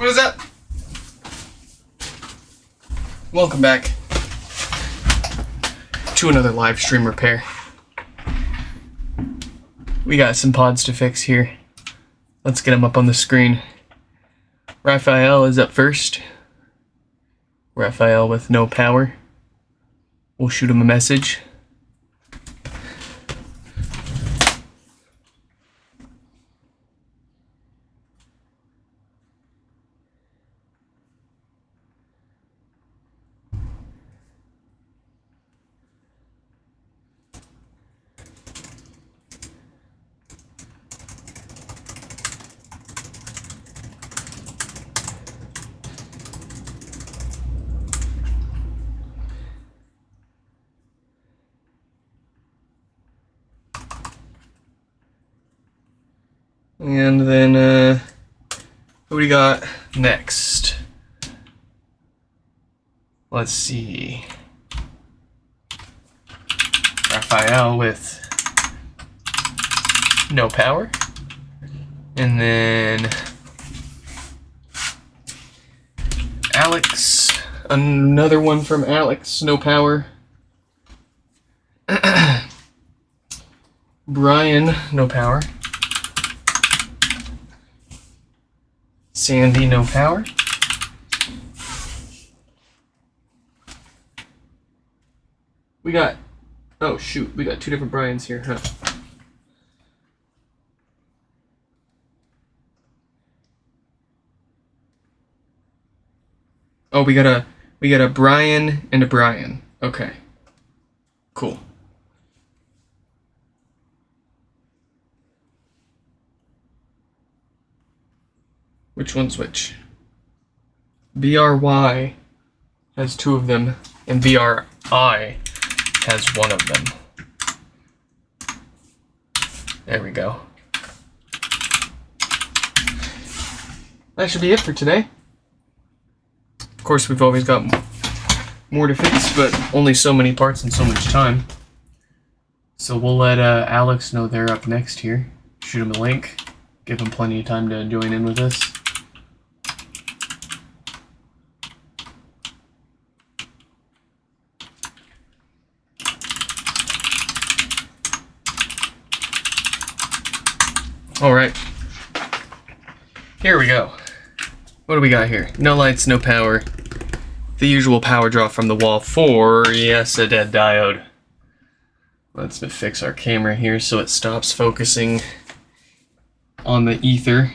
What is that? Welcome back to another live stream repair. We got some pods to fix here. Let's get them up on the screen. Raphael is up first. Raphael with no power. We'll shoot him a message. And then, what do we got next? Let's see. Raphael with no power. And then Alex, another one from Alex, no power. Brian, no power. Sandy, no power. We got, oh shoot, we got two different Brians here, huh? Oh, we got a Brian and a Brian. Okay. Cool. Which one's which? BRY has two of them, and BRI has one of them. There we go. That should be it for today. Of course, we've always got more to fix, but only so many parts and so much time. So we'll let Alex know they're up next here. Shoot him a link. Give him plenty of time to join in with us. Alright, here we go. What do we got here? No lights, no power. The usual power draw from the wall for, yes, a dead diode. Let's fix our camera here so it stops focusing on the ether.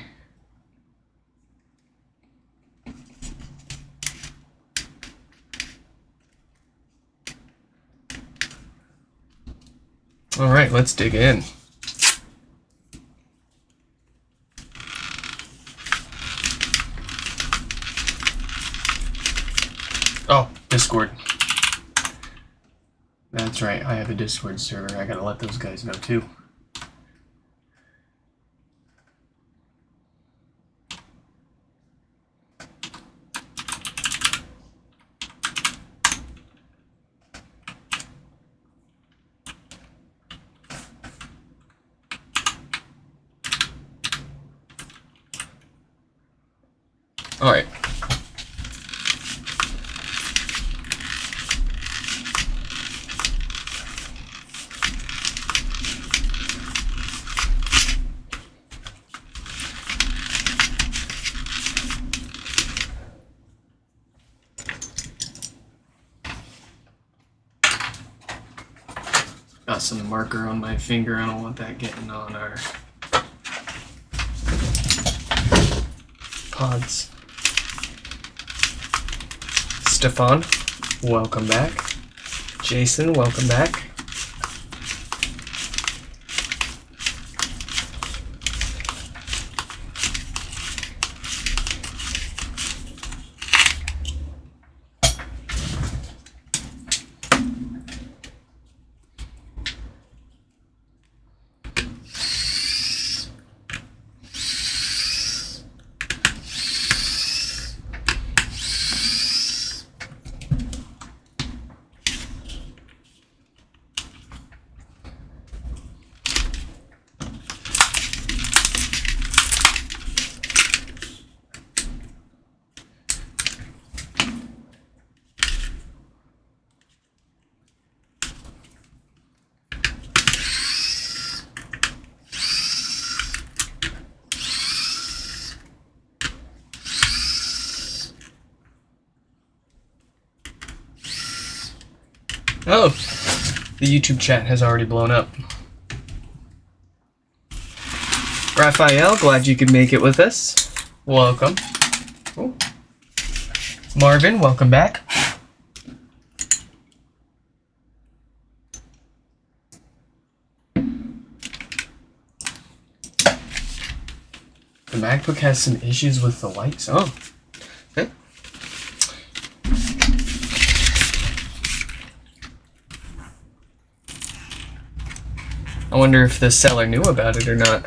Alright, let's dig in. Oh, Discord. That's right, I have a Discord server. I gotta let those guys know too. All right. Got some marker on my finger. I don't want that getting on our pods. Stefan, welcome back. Jason, welcome back. Oh, the YouTube chat has already blown up. Raphael, glad you could make it with us. Welcome. Ooh. Marvin, welcome back. The MacBook has some issues with the lights. Oh, okay. I wonder if the seller knew about it or not.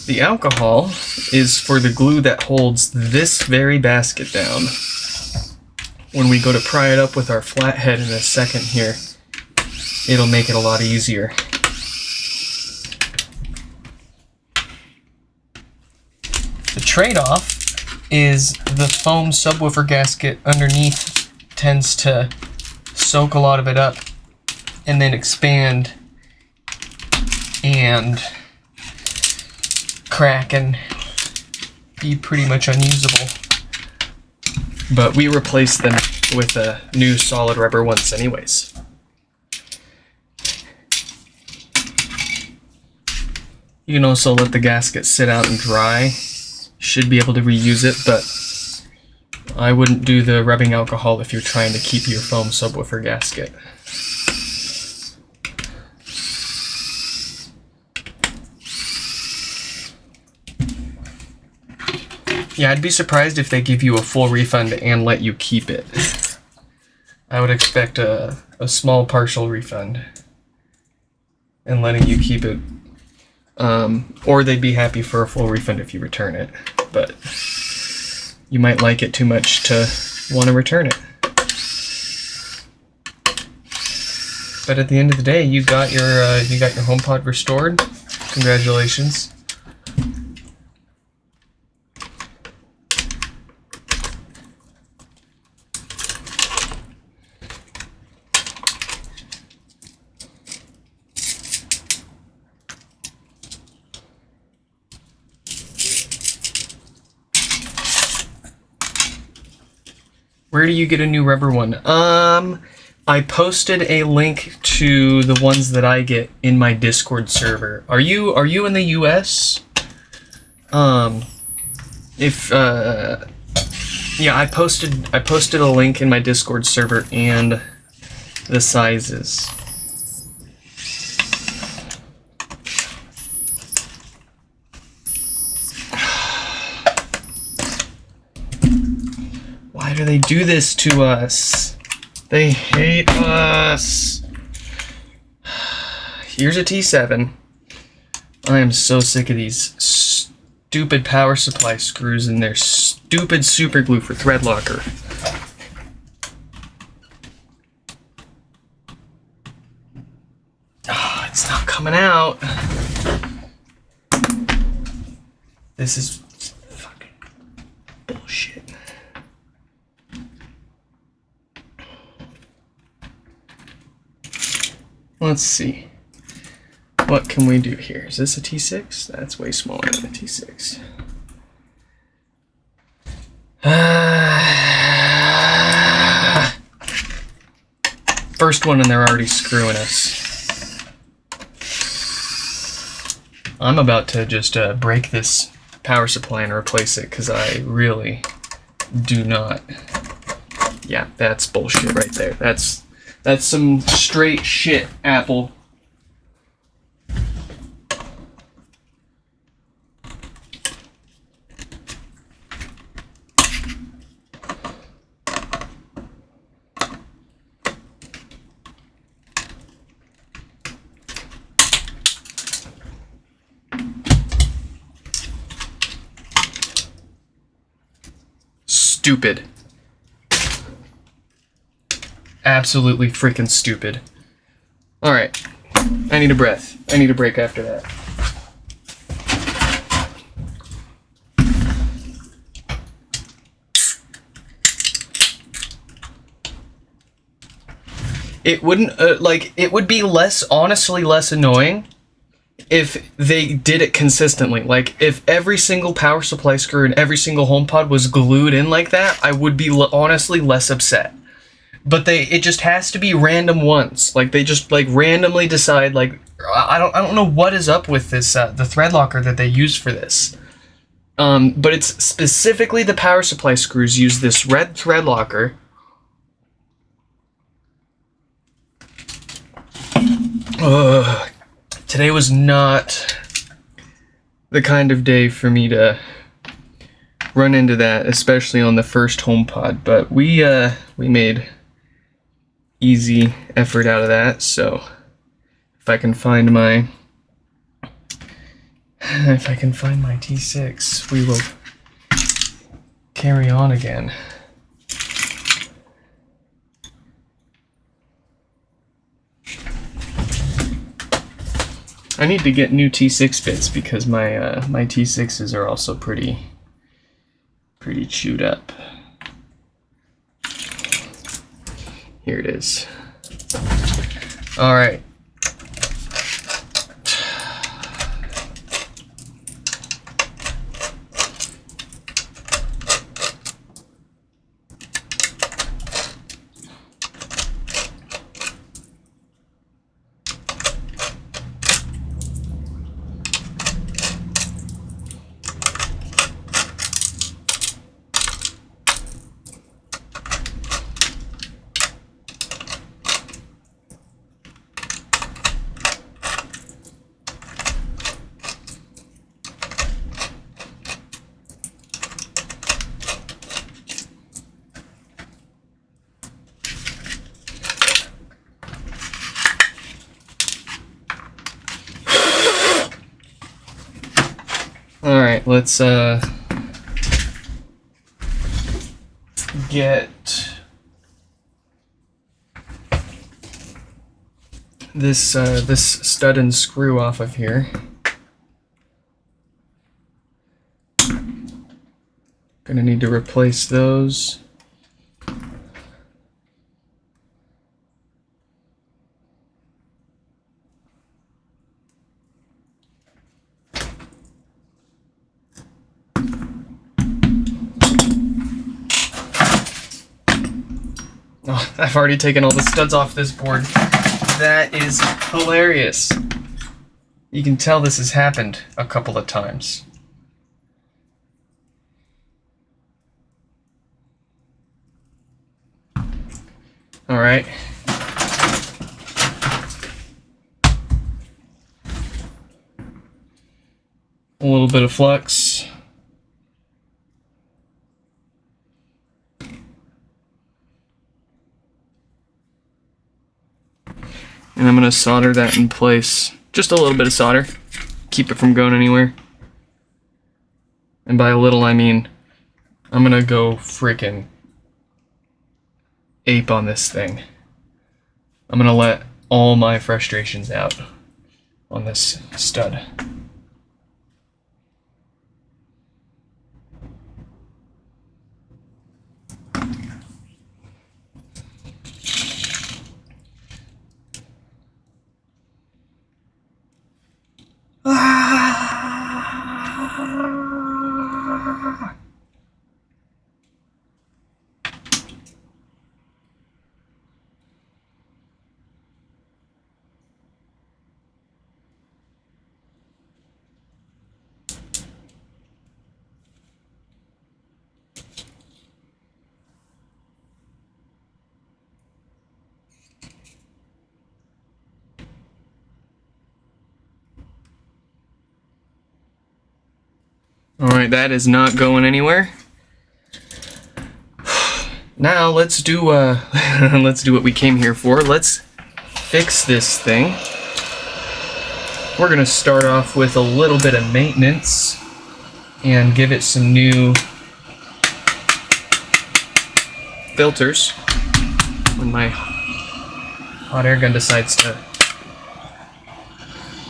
The alcohol is for the glue that holds this very basket down. When we go to pry it up with our flathead in a second here, it'll make it a lot easier. The trade-off is the foam subwoofer gasket underneath tends to soak a lot of it up and then expand and crack and be pretty much unusable. But we replaced them with new solid rubber ones anyways. You can also let the gasket sit out and dry. Should be able to reuse it, but I wouldn't do the rubbing alcohol if you're trying to keep your foam subwoofer gasket. Yeah, I'd be surprised if they give you a full refund and let you keep it. I would expect a small partial refund and letting you keep it. Or they'd be happy for a full refund if you return it. But you might like it too much to want to return it. But at the end of the day, you got your HomePod restored. Congratulations. Where do you get a new rubber one? I posted a link to the ones that I get in my Discord server. Are you in the US? Yeah, I posted a link in my Discord server and the sizes. Why do they do this to us? They hate us. Here's a T7. I am so sick of these stupid power supply screws and their stupid super glue for thread locker. Oh, it's not coming out. This is fucking bullshit. Let's see. What can we do here? Is this a T6? That's way smaller than a T6. First one and they're already screwing us. I'm about to just break this power supply and replace it because I really do not. Yeah, that's bullshit right there. That's some straight shit, Apple. Stupid. Absolutely freaking stupid. Alright. I need a breath. I need a break after that. It wouldn't, like, it would be honestly less annoying if they did it consistently. Like, if every single power supply screw in every single HomePod was glued in like that, I would be honestly less upset. But it just has to be random ones. Like, they just, like, randomly decide, like, I don't know what is up with this, the thread locker that they use for this. But it's specifically the power supply screws use this red thread locker. Today was not the kind of day for me to run into that, especially on the first HomePod, but we made easy effort out of that. So if I can find my T6, we will carry on again. I need to get new T6 bits because my my T6s are also pretty chewed up. Here it is. All right. Alright, let's get this stud and screw off of here. Gonna need to replace those. Oh, I've already taken all the studs off this board. That is hilarious. You can tell this has happened a couple of times. All right. A little bit of flux. And I'm going to solder that in place. Just a little bit of solder. Keep it from going anywhere. And by a little, I mean I'm going to go freaking ape on this thing. I'm going to let all my frustrations out on this stud. Alright, that is not going anywhere. Now let's do let's do what we came here for. Let's fix this thing. We're gonna start off with a little bit of maintenance and give it some new filters when my hot air gun decides to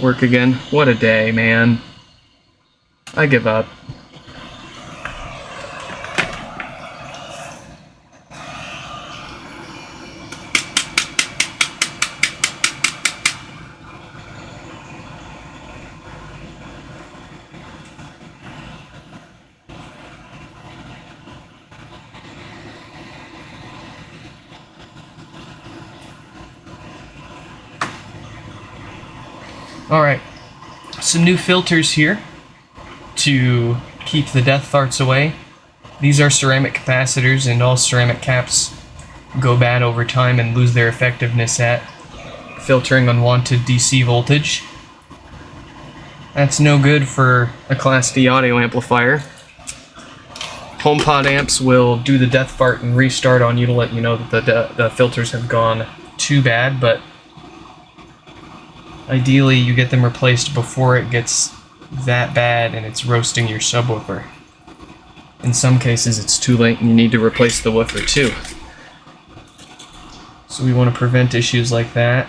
work again. What a day, man. I give up. Alright, some new filters here to keep the death farts away. These are ceramic capacitors, and all ceramic caps go bad over time and lose their effectiveness at filtering unwanted DC voltage. That's no good for a Class D audio amplifier. HomePod amps will do the death fart and restart on you to let you know that the filters have gone too bad, but ideally you get them replaced before it gets that bad and it's roasting your subwoofer. In some cases it's too late and you need to replace the woofer too. So we want to prevent issues like that.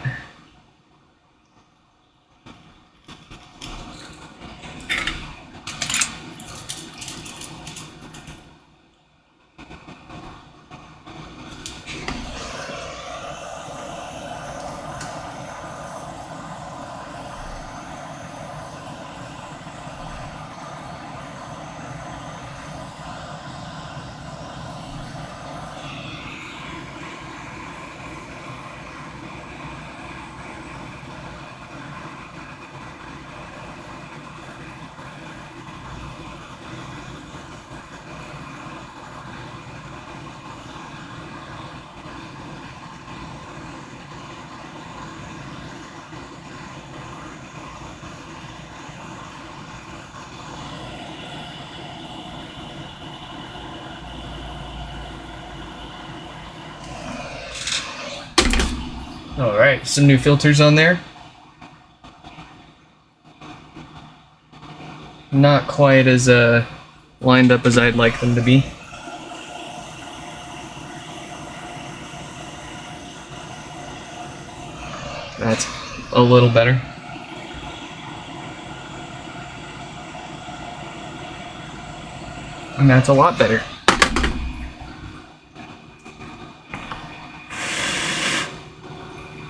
Alright, some new filters on there. Not quite as lined up as I'd like them to be. That's a little better. And that's a lot better.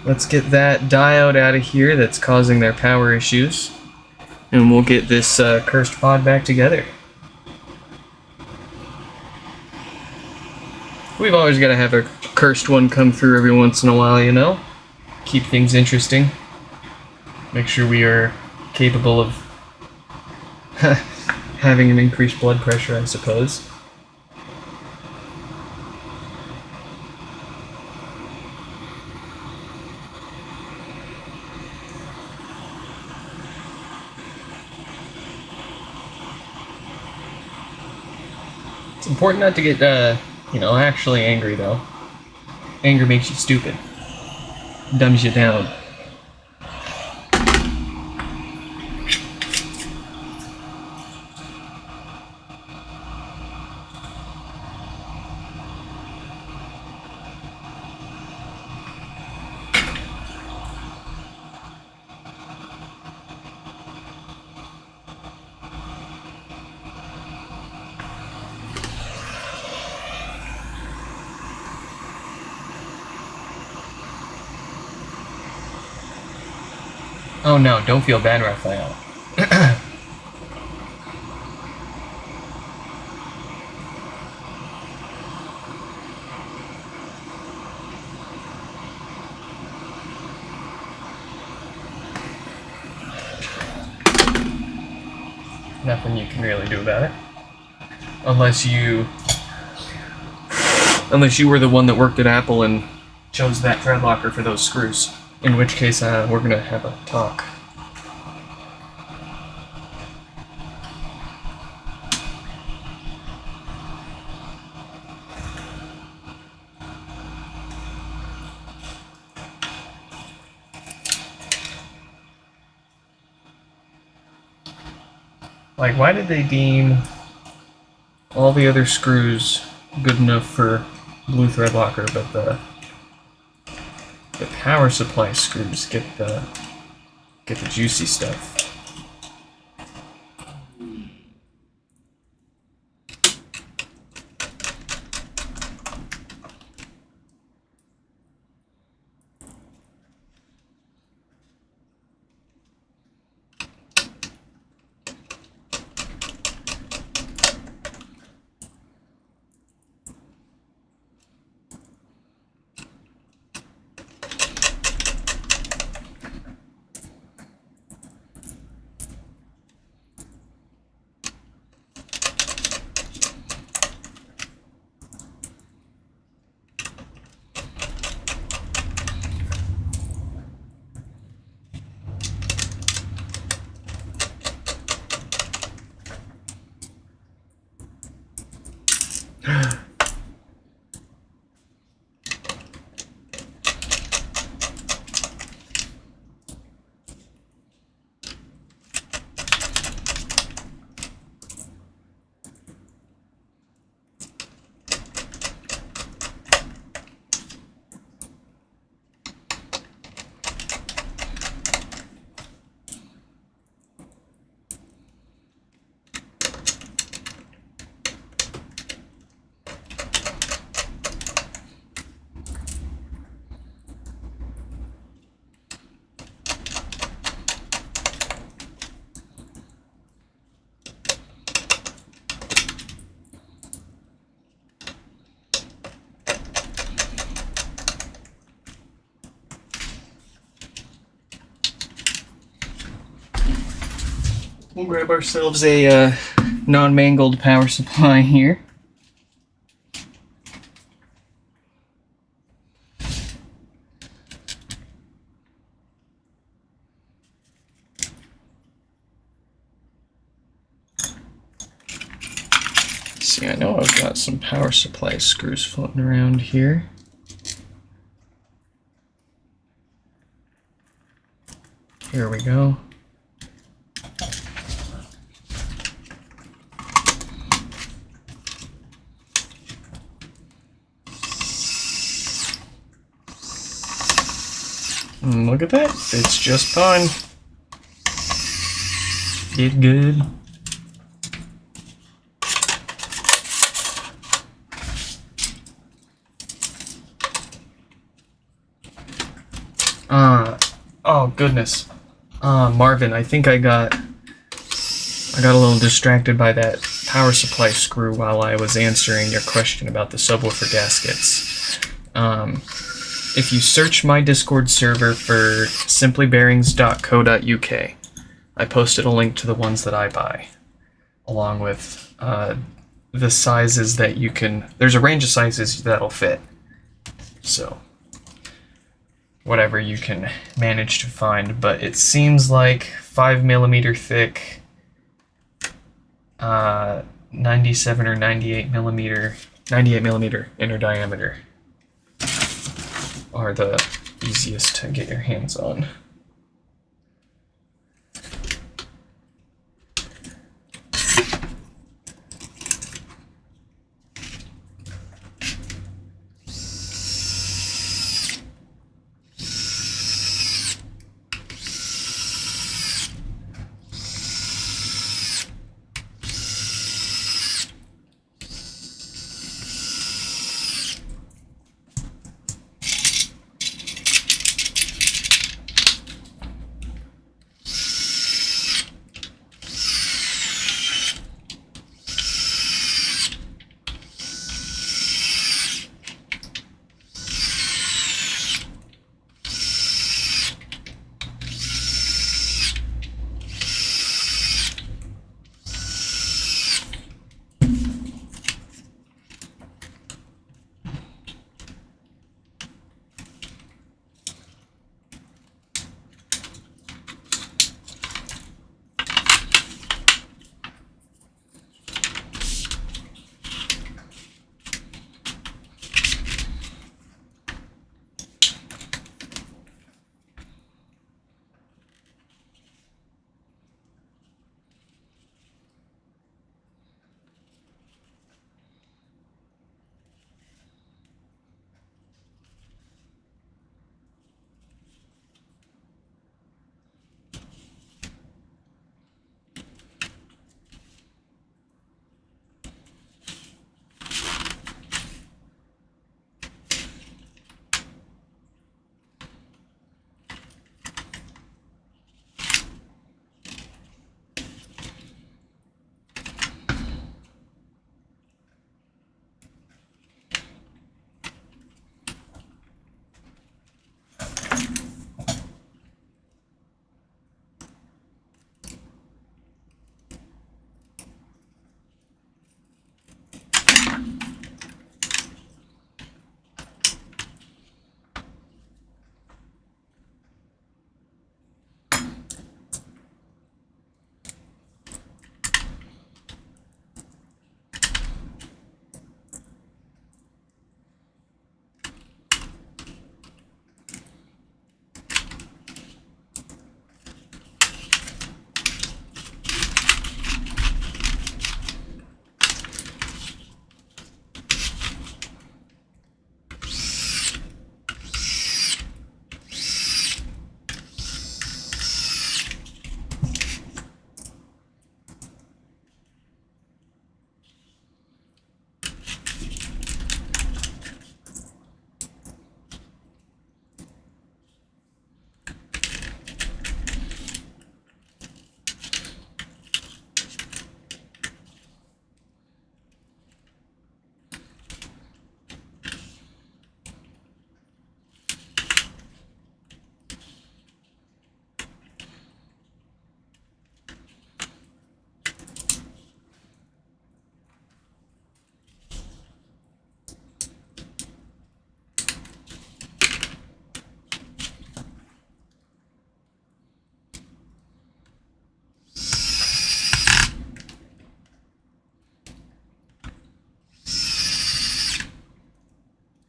Let's get that diode out of here that's causing their power issues, and we'll get this cursed pod back together. We've always got to have a cursed one come through every once in a while, you know? Keep things interesting. Make sure we are capable of having an increased blood pressure, I suppose. It's important not to get, actually angry, though. Anger makes you stupid. Dumbs you down. Oh no, don't feel bad, Raphael. Nothing you can really do about it. Unless you were the one that worked at Apple and chose that thread locker for those screws. In which case, we're gonna have a talk. Like, why did they deem all the other screws good enough for blue thread locker, but the power supply screws get the juicy stuff? We'll grab ourselves a non-mangled power supply here. See, I know I've got some power supply screws floating around here. Here we go. Look at that, it's just fine. Get good. Oh goodness. Marvin, I think I got a little distracted by that power supply screw while I was answering your question about the subwoofer gaskets. If you search my Discord server for simplybearings.co.uk, I posted a link to the ones that I buy, along with the sizes that you can. There's a range of sizes that'll fit. So, whatever you can manage to find, but it seems like 5mm thick, 97 or 98mm inner diameter are the easiest to get your hands on.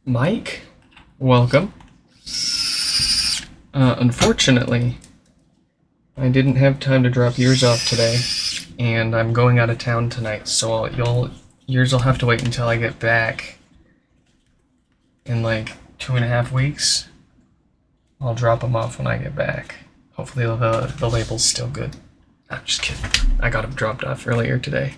Mike, welcome. Unfortunately, I didn't have time to drop yours off today, and I'm going out of town tonight, so yours will have to wait until I get back in like 2.5 weeks. I'll drop them off when I get back. Hopefully the label's still good. I'm just kidding. I got them dropped off earlier today.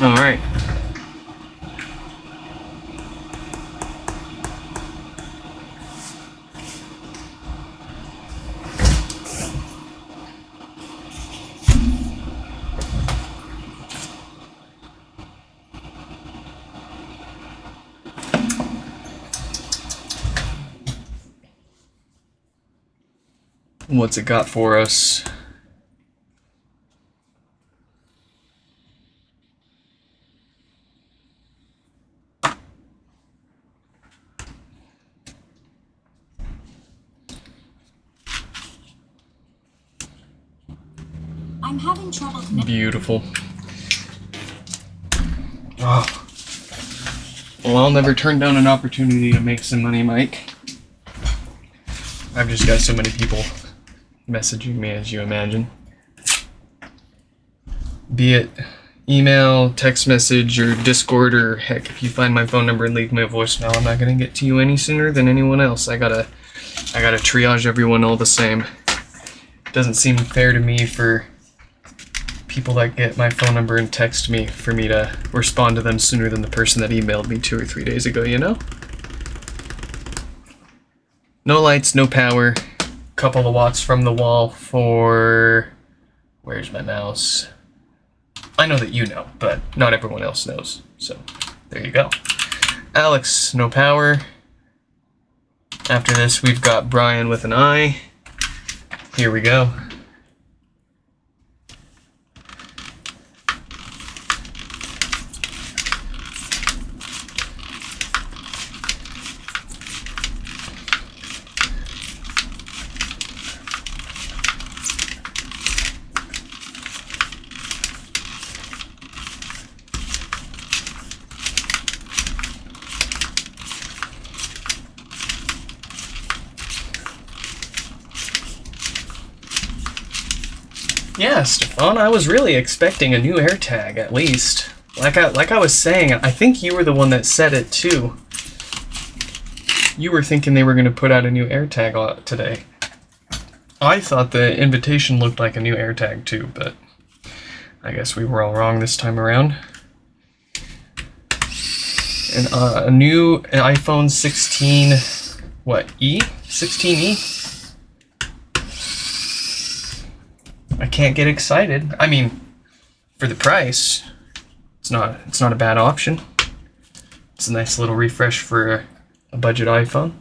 All right. What's it got for us? I'm having trouble connecting. Beautiful. Oh. Well, I'll never turn down an opportunity to make some money, Mike. I've just got so many people messaging me, as you imagine. Be it email, text message, or Discord, or heck, if you find my phone number and leave me a voicemail, I'm not gonna get to you any sooner than anyone else. I gotta triage everyone all the same. Doesn't seem fair to me for people that get my phone number and text me for me to respond to them sooner than the person that emailed me 2 or 3 days ago, you know? No lights, no power. Couple of watts from the wall for... Where's my mouse? I know that you know, but not everyone else knows. So, there you go. Alex, no power. After this, we've got Brian with an I. Here we go. Yeah, Stefan, I was really expecting a new AirTag, at least. Like I was saying, I think you were the one that said it, too. You were thinking they were going to put out a new AirTag today. I thought the invitation looked like a new AirTag, too, but I guess we were all wrong this time around. And a new iPhone 16... What, E? 16E? I can't get excited. I mean, for the price, it's not a bad option. It's a nice little refresh for a budget iPhone.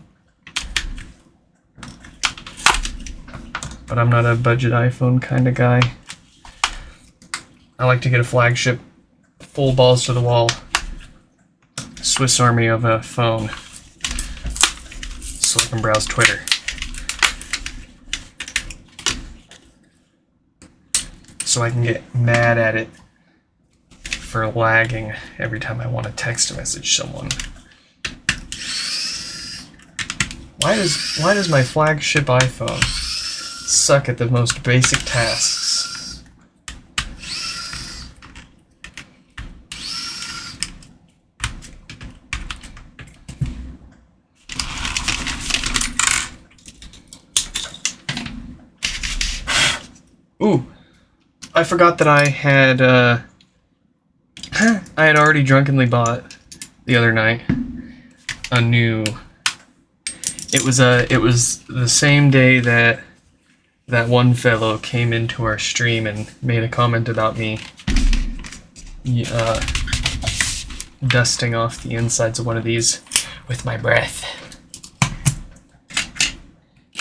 But I'm not a budget iPhone kind of guy. I like to get a flagship, full balls to the wall, Swiss Army of a phone, so I can browse Twitter. So I can get mad at it for lagging every time I want to text message someone. Why does my flagship iPhone suck at the most basic tasks? Ooh. I forgot that I had already drunkenly bought the other night a new. It was the same day that one fellow came into our stream and made a comment about me dusting off the insides of one of these with my breath.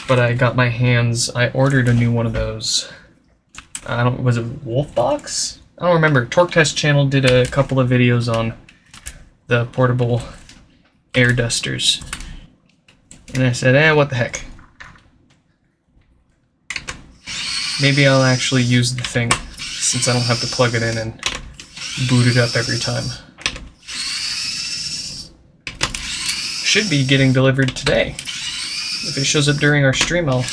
But I got my hands. I ordered a new one of those. Was it Wolfbox? I don't remember. Torque Test Channel did a couple of videos on the portable air dusters. And I said, what the heck. Maybe I'll actually use the thing, since I don't have to plug it in and boot it up every time. Should be getting delivered today. If it shows up during our stream, I'll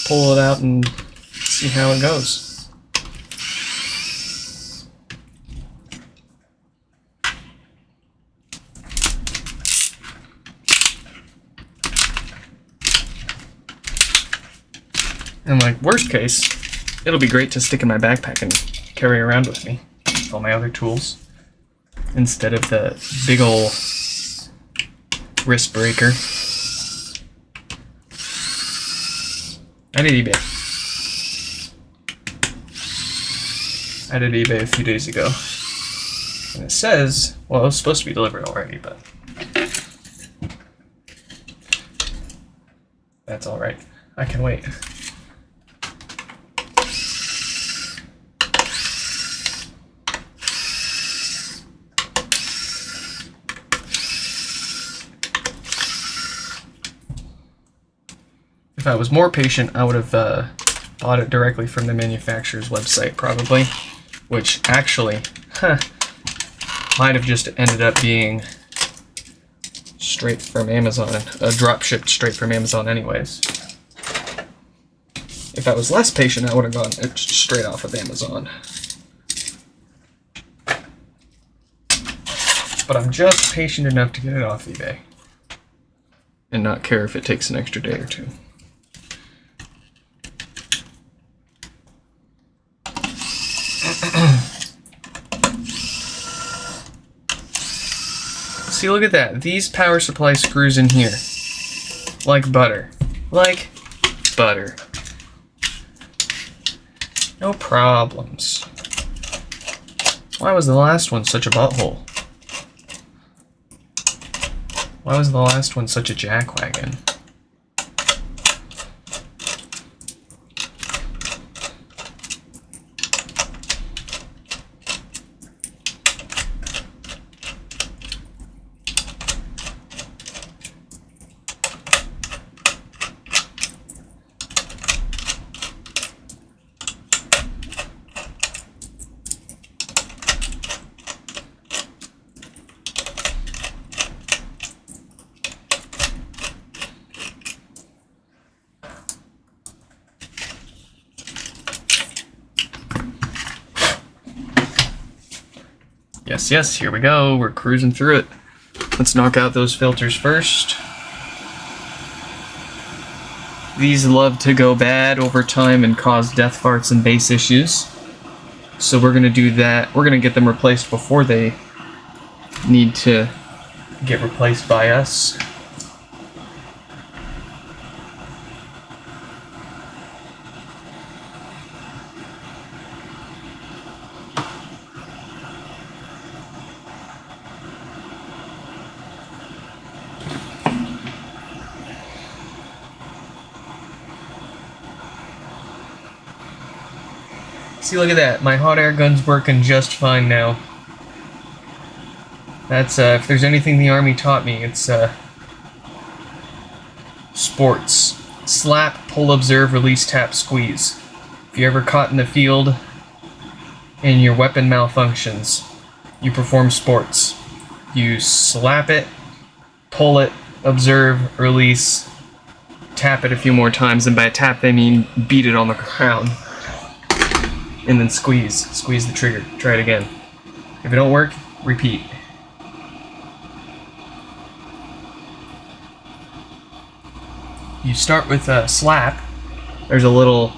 pull it out and see how it goes. And like, worst case, it'll be great to stick in my backpack and carry around with me. All my other tools. Instead of the big ol' wrist breaker. I did eBay a few days ago. And it says, well, it was supposed to be delivered already, but that's alright. I can wait. If I was more patient, I would have bought it directly from the manufacturer's website, probably. Which actually, might have just ended up being straight from Amazon, drop shipped straight from Amazon anyways. If I was less patient, I would have gotten it straight off of Amazon. But I'm just patient enough to get it off eBay. And not care if it takes an extra day or two. See, look at that. These power supply screws in here. Like butter. Like butter. No problems. Why was the last one such a butthole? Why was the last one such a jackwagon? Yes, here we go. We're cruising through it. Let's knock out those filters first. These love to go bad over time and cause death farts and bass issues. So we're going to do that. We're going to get them replaced before they need to get replaced by us. See, look at that. My hot air gun's working just fine now. That's, if there's anything the Army taught me, it's, sports. Slap, pull, observe, release, tap, squeeze. If you're ever caught in the field and your weapon malfunctions, you perform sports. You slap it, pull it, observe, release, tap it a few more times, and by tap they mean beat it on the ground. And then squeeze the trigger. Try it again. If it don't work, repeat. You start with a slap. There's a little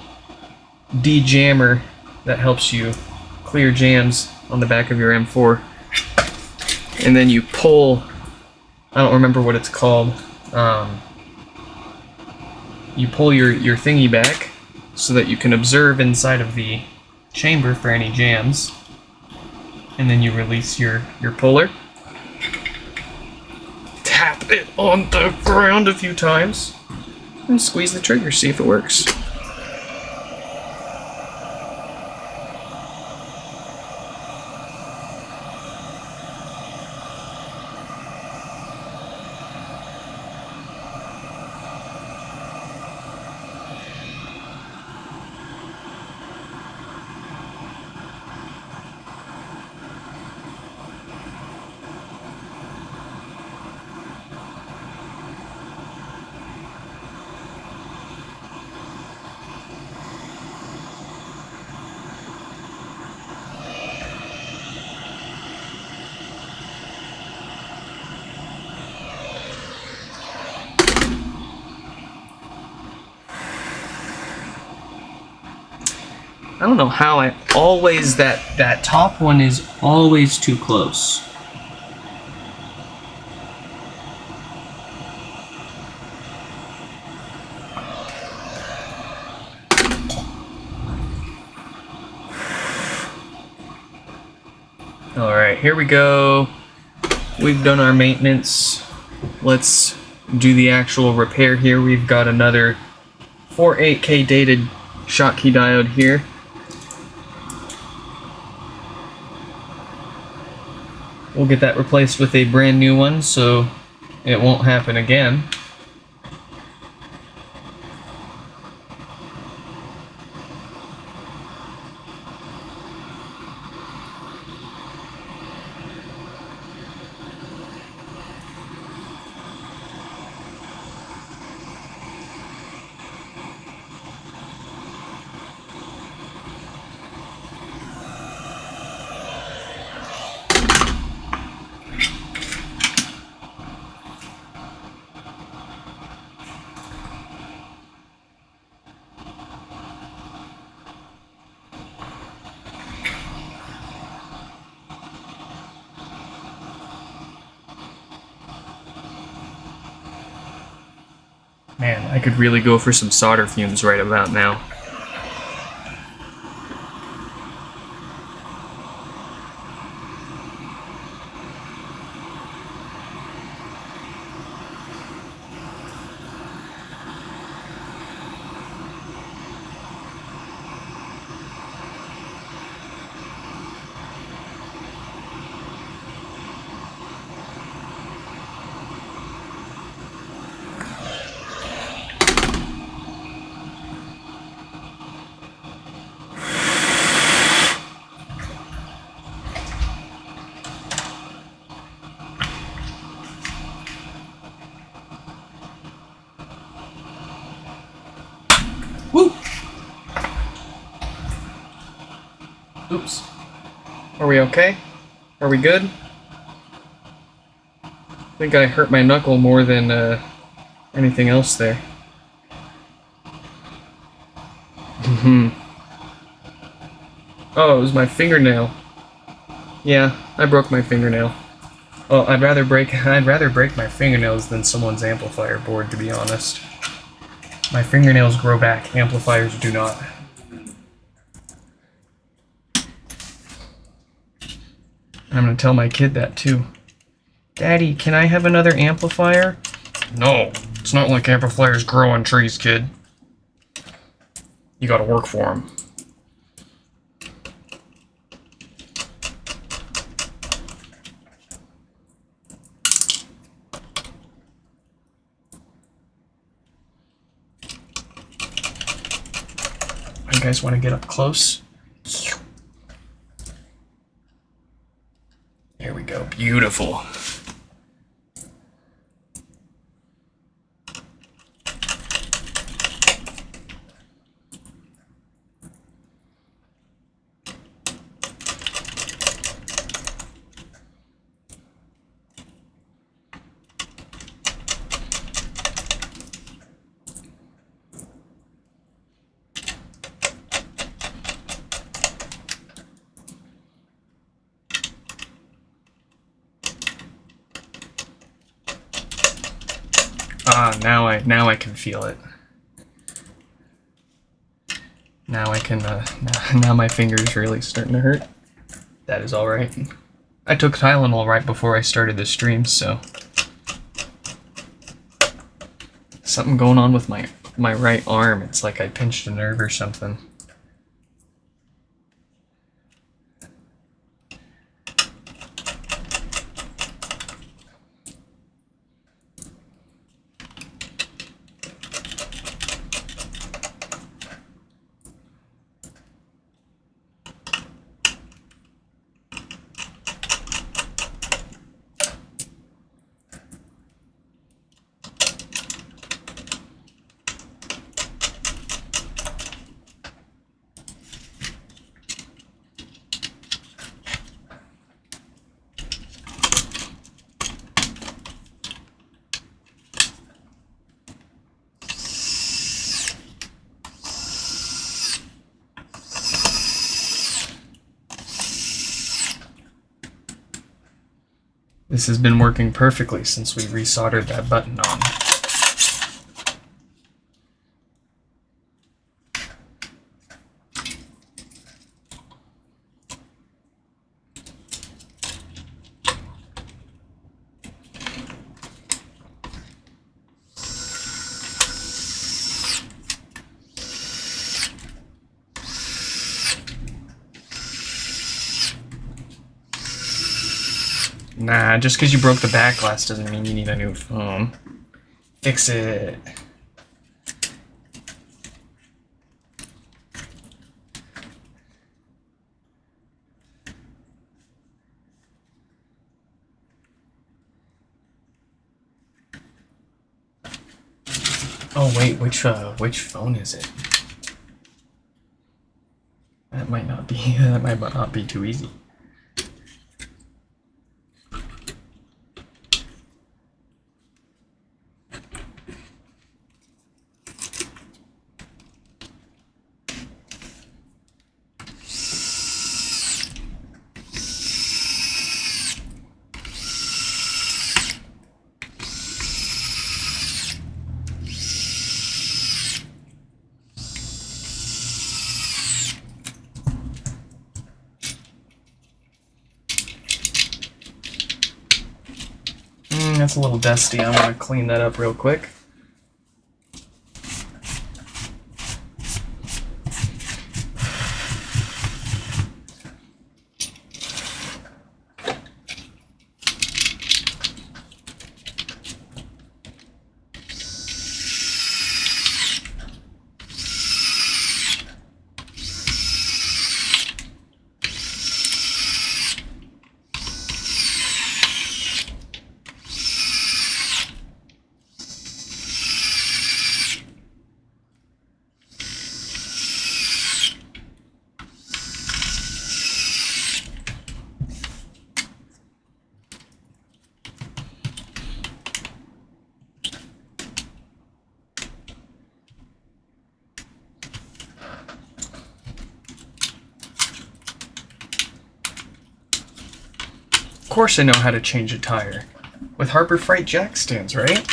D-jammer that helps you clear jams on the back of your M4. And then you pull, I don't remember what it's called, you pull your thingy back so that you can observe inside of the chamber for any jams. And then you release your puller. Tap it on the ground a few times and squeeze the trigger, see if it works. I don't know how that top one is always too close. All right, here we go. We've done our maintenance. Let's do the actual repair here. We've got another 48K dated Schottky diode here. We'll get that replaced with a brand new one so it won't happen again. Man, I could really go for some solder fumes right about now. Woo! Oops. Are we okay? Are we good? I think I hurt my knuckle more than anything else there. Oh, it was my fingernail. Yeah, I broke my fingernail. Well, I'd rather break my fingernails than someone's amplifier board, to be honest. My fingernails grow back, amplifiers do not. I'm gonna tell my kid that too. Daddy, can I have another amplifier? No, it's not like amplifiers grow on trees, kid. You gotta work for them. You guys want to get up close? There we go. Beautiful. Now I can feel it. Now I can, now my finger's really starting to hurt. That is alright. I took Tylenol right before I started the stream, so... Something going on with my right arm. It's like I pinched a nerve or something. This has been working perfectly since we resoldered that button on. Nah, just because you broke the back glass doesn't mean you need a new phone. Fix it. Oh wait, which phone is it? That might not be too easy. That's a little dusty. I want to clean that up real quick. Of course I know how to change a tire. With Harbor Freight jack stands, right?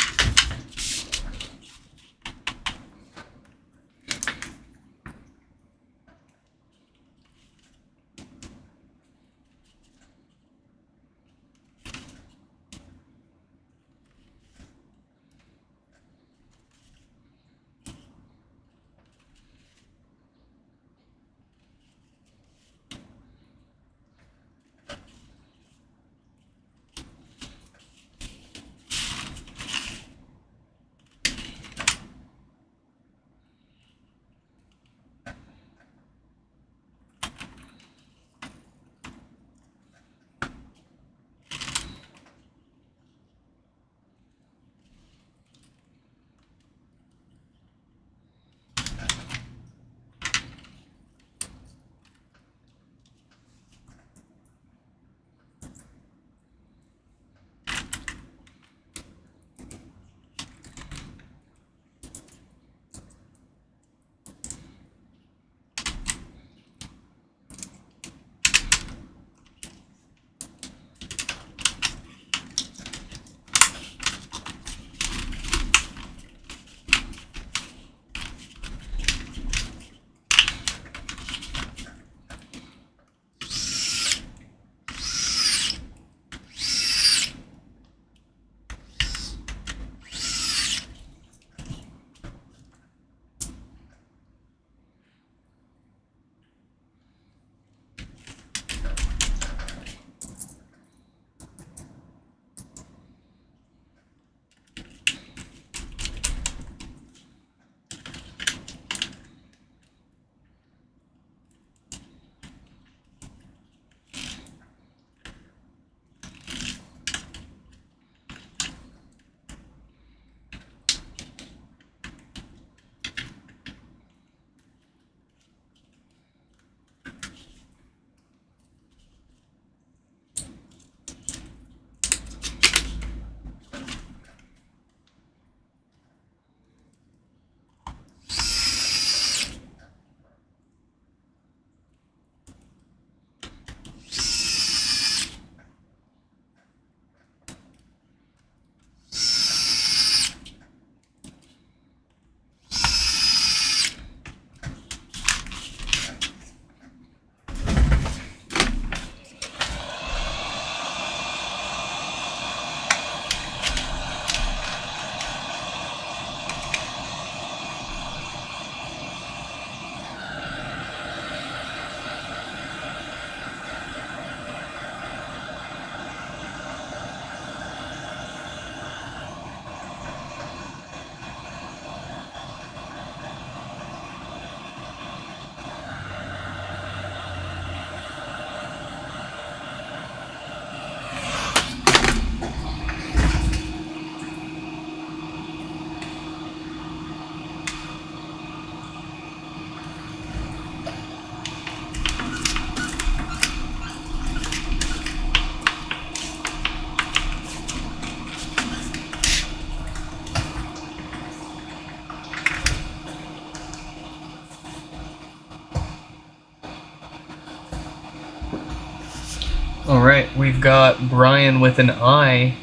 Alright, we've got Brian with an I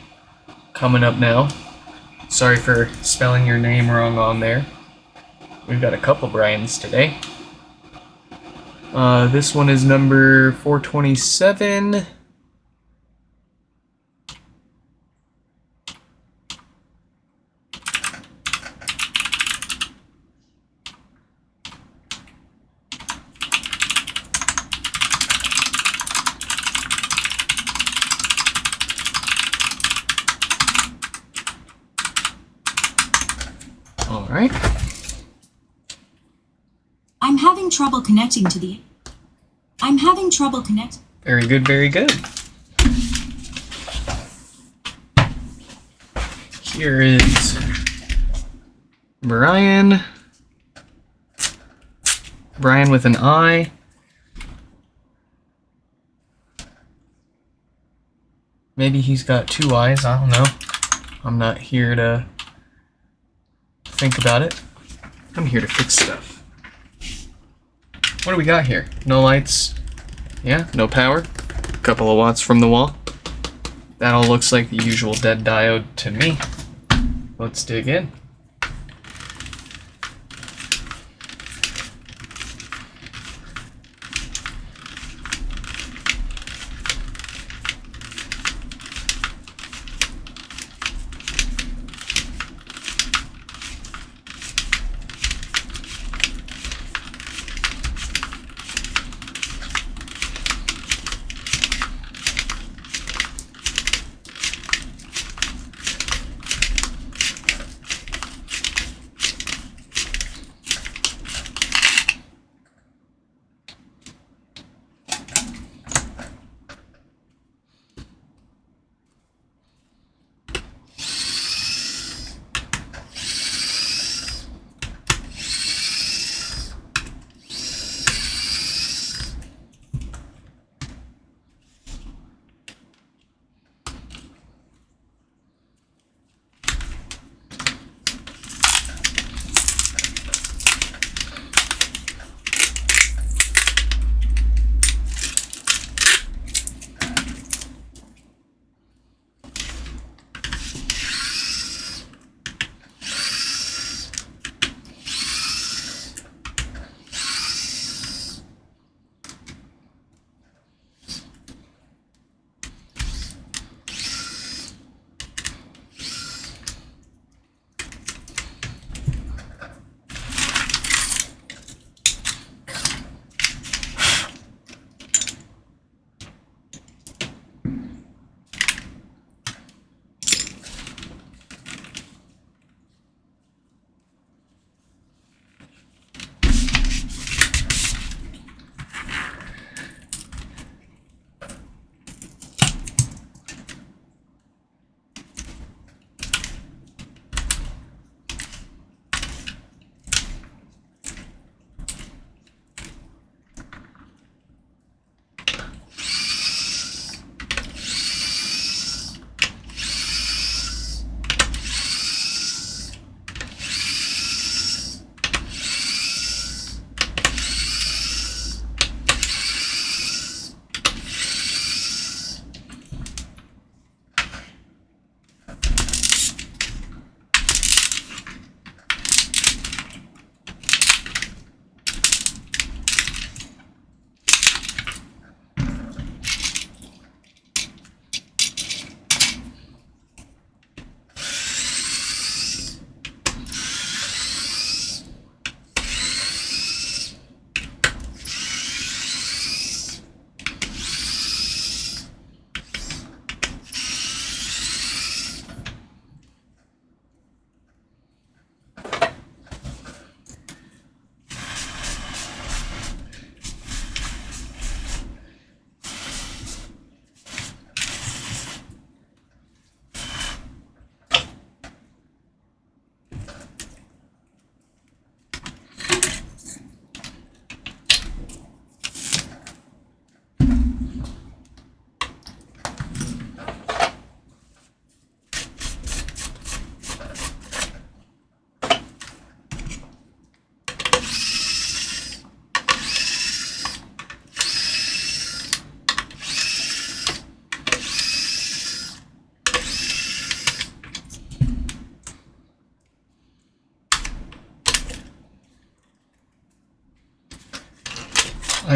coming up now. Sorry for spelling your name wrong on there. We've got a couple Brians today. This one is number 427. All right. I'm having trouble connecting to the... I'm having trouble connect. Very good, very good. Here is Brian. Brian with an I. Maybe he's got two eyes, I don't know. I'm not here to think about it. I'm here to fix stuff. What do we got here? No lights. Yeah, no power. Couple of watts from the wall. That all looks like the usual dead diode to me. Let's dig in.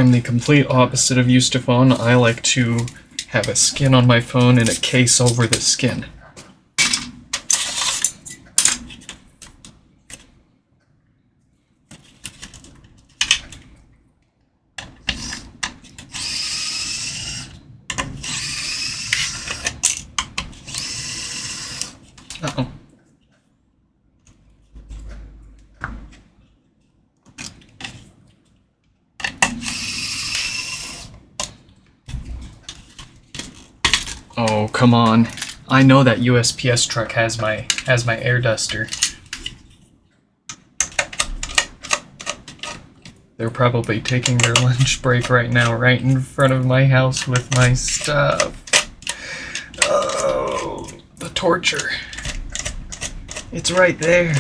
I'm the complete opposite of you, Stefan. I like to have a skin on my phone and a case over the skin. Uh-oh. Oh, come on. I know that USPS truck has my air duster. They're probably taking their lunch break right now, right in front of my house with my stuff. Oh, the torture. It's right there.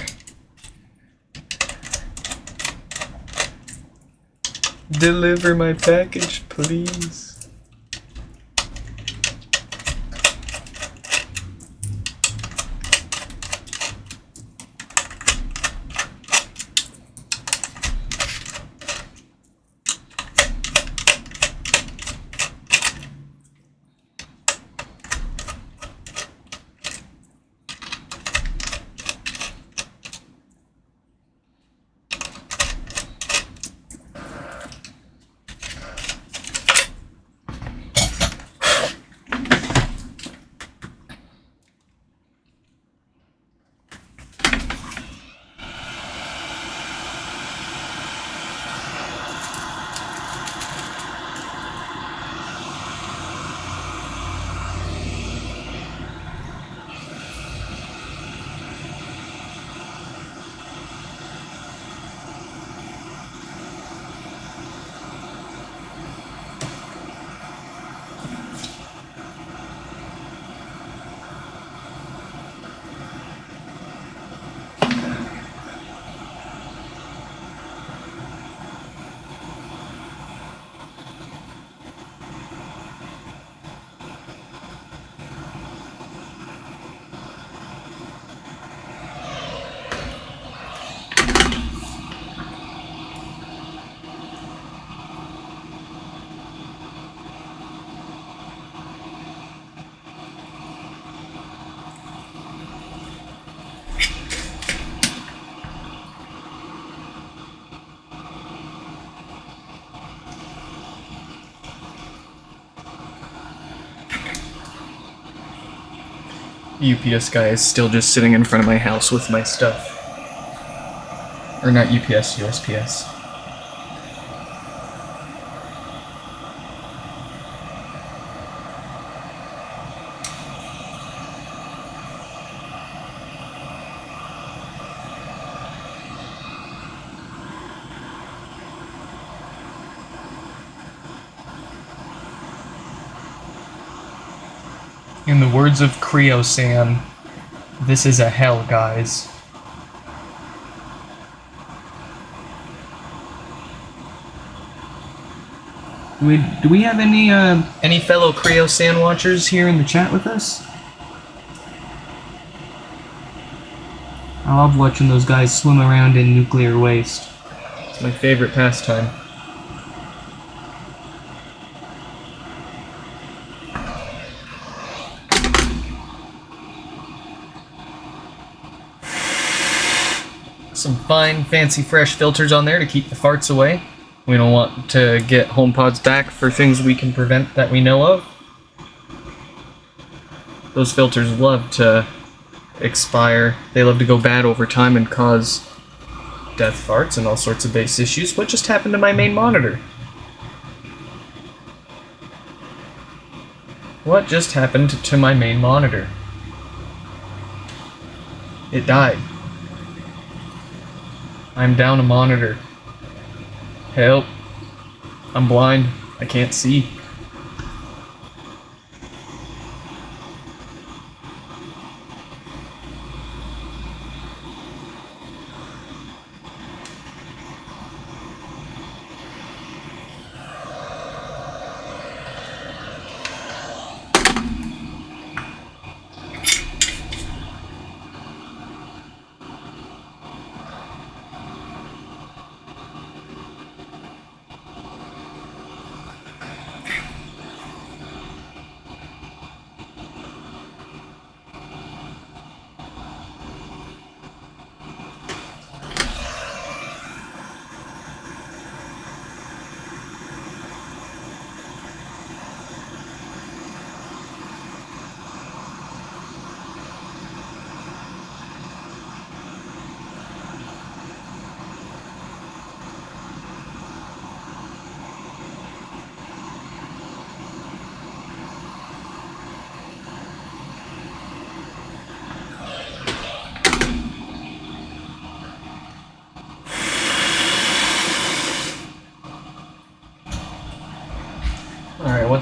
Deliver my package, please. UPS guy is still just sitting in front of my house with my stuff. Or not UPS, USPS. In the words of Creo-san, this is a hell, guys. Do we have any fellow Creo-san watchers here in the chat with us? I love watching those guys swim around in nuclear waste. It's my favorite pastime. Some fine, fancy, fresh filters on there to keep the farts away. We don't want to get HomePods back for things we can prevent that we know of. Those filters love to expire. They love to go bad over time and cause death farts and all sorts of base issues. What just happened to my main monitor? What just happened to my main monitor? It died. I'm down a monitor. Help. I'm blind. I can't see.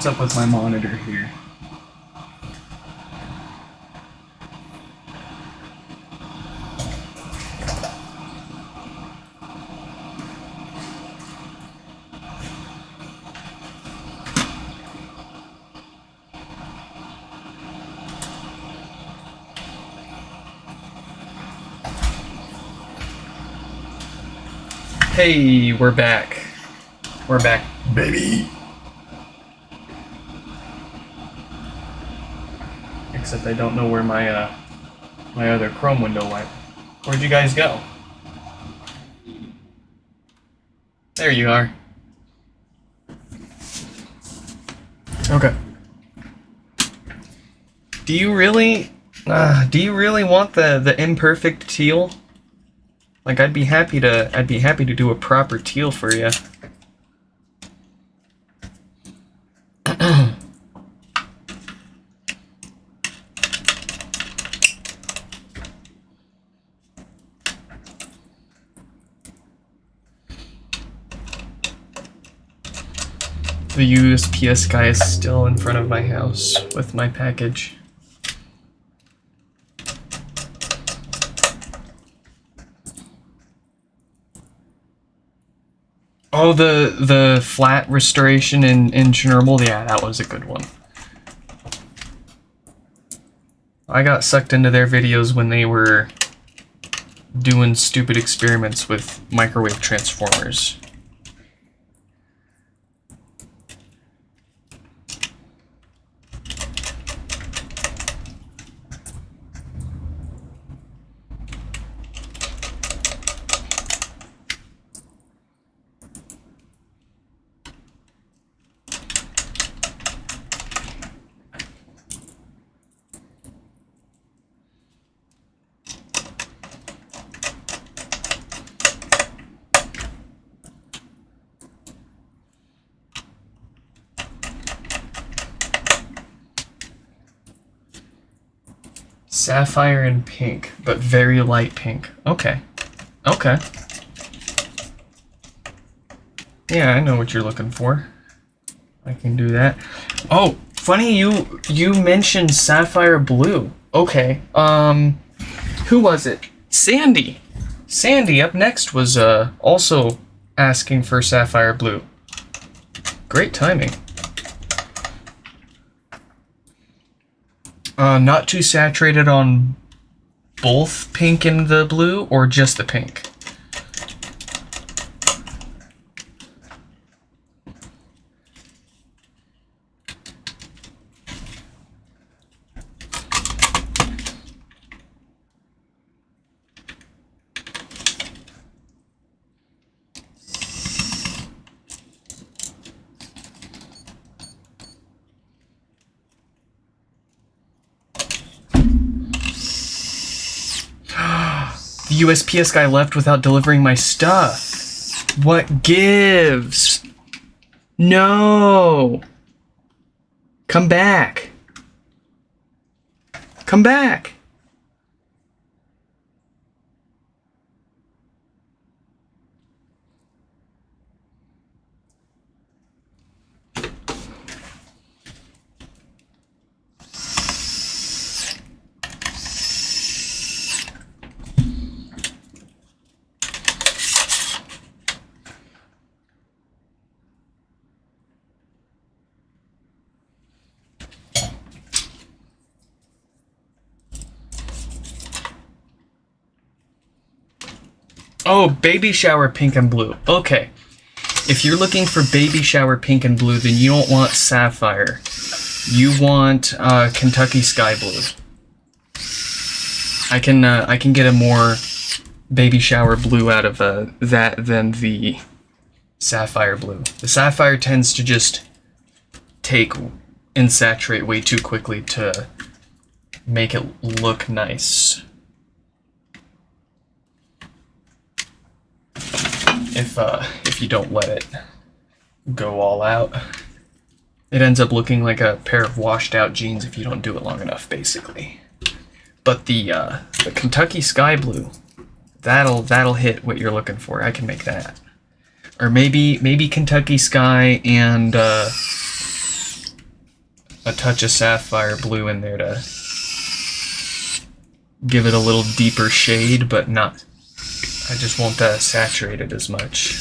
what's up with my monitor here. Hey, we're back. We're back, baby. Except I don't know where my my other Chrome window went. Where'd you guys go? There you are. Okay. Do you really want the imperfect teal? Like, I'd be happy to do a proper teal for you. The USPS guy is still in front of my house with my package. Oh, the flat restoration in Chernobyl? Yeah, that was a good one. I got sucked into their videos when they were doing stupid experiments with microwave transformers. Sapphire and pink, but very light pink. Okay. Okay. Yeah, I know what you're looking for. I can do that. Oh, funny you mentioned sapphire blue. Okay. Who was it? Sandy. Sandy up next was also asking for sapphire blue. Great timing. Not too saturated on both pink and the blue, or just the pink? The USPS guy left without delivering my stuff. What gives? No. Come back. Come back. Oh, baby shower pink and blue. Okay. If you're looking for baby shower pink and blue, then you don't want sapphire. You want Kentucky sky blue. I can get a more baby shower blue out of that than the sapphire blue. The sapphire tends to just take and saturate way too quickly to make it look nice. If you don't let it go all out, it ends up looking like a pair of washed out jeans if you don't do it long enough, basically. But the Kentucky sky blue, that'll hit what you're looking for. I can make that. Or maybe Kentucky sky and a touch of sapphire blue in there to give it a little deeper shade, but not. I just won't saturate it as much.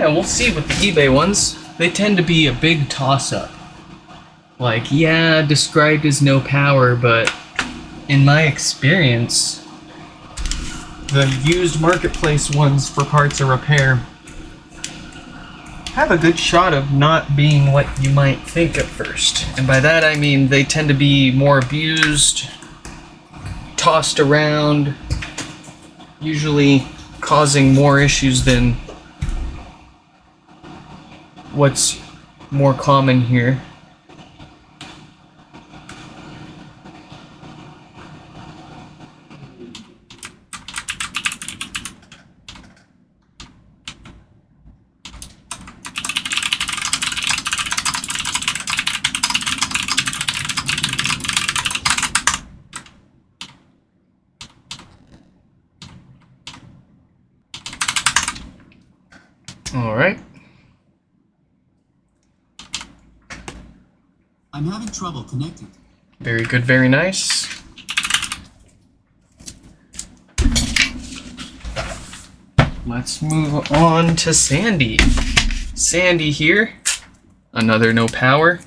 Yeah, we'll see with the eBay ones. They tend to be a big toss-up. Like, yeah, described as no power, but in my experience, the used marketplace ones for parts or repair have a good shot of not being what you might think at first. And by that I mean they tend to be more abused, tossed around, usually causing more issues than what's more common here. All right. I'm having trouble connecting. Very good, very nice. Let's move on to Sandy. Sandy here. Another no power.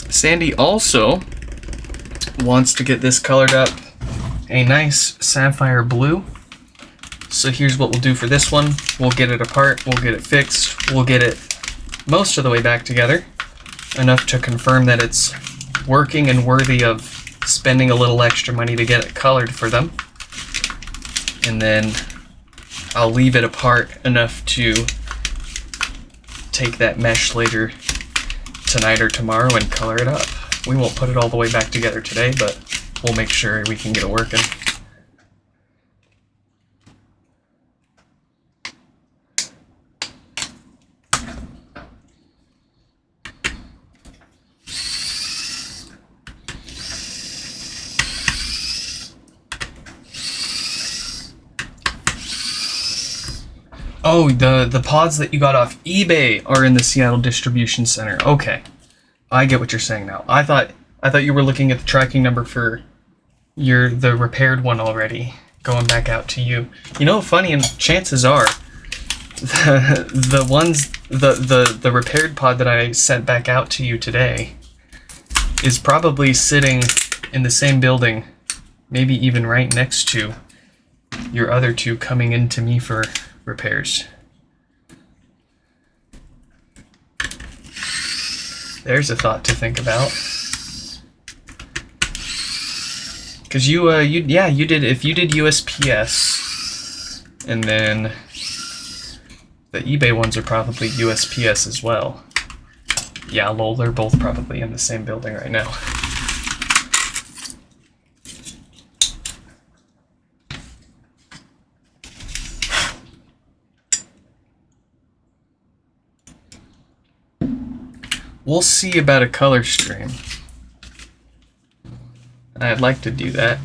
Sandy also wants to get this colored up a nice sapphire blue. So here's what we'll do for this one. We'll get it apart, we'll get it fixed, we'll get it most of the way back together, enough to confirm that it's working and worthy of spending a little extra money to get it colored for them. And then I'll leave it apart enough to take that mesh later tonight or tomorrow and color it up. We won't put it all the way back together today, but we'll make sure we can get it working. Oh, the pods that you got off eBay are in the Seattle distribution center. Okay, I get what you're saying now. I thought you were looking at the tracking number for the repaired one already, going back out to you. You know, funny, and chances are the repaired pod that I sent back out to you today is probably sitting in the same building, maybe even right next to your other two coming into me for repairs. There's a thought to think about. Cause you did, if you did USPS, and then the eBay ones are probably USPS as well. Yeah, lol, they're both probably in the same building right now. We'll see about a color stream. I'd like to do that.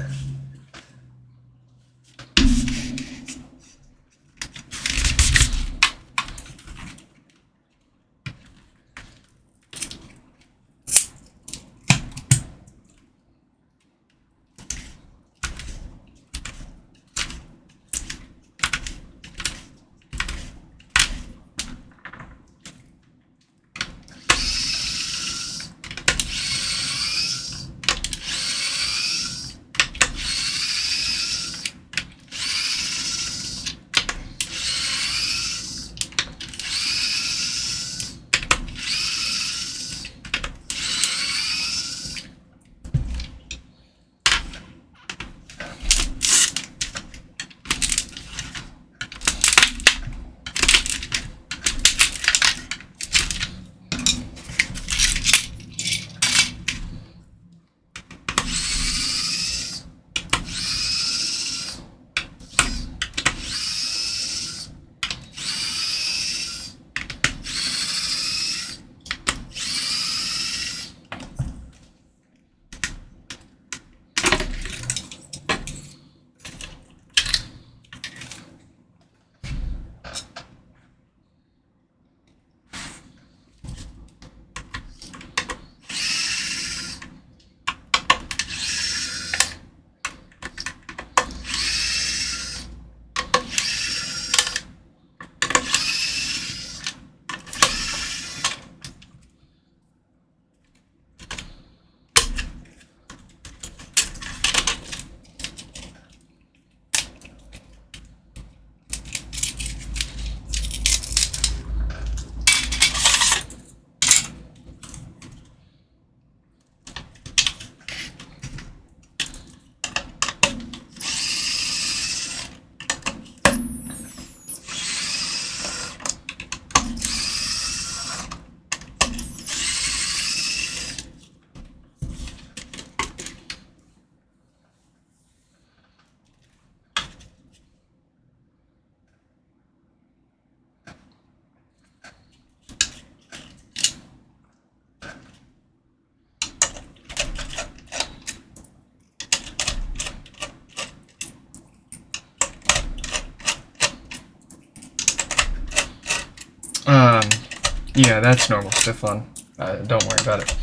Yeah, that's normal Stefan. Don't worry about it.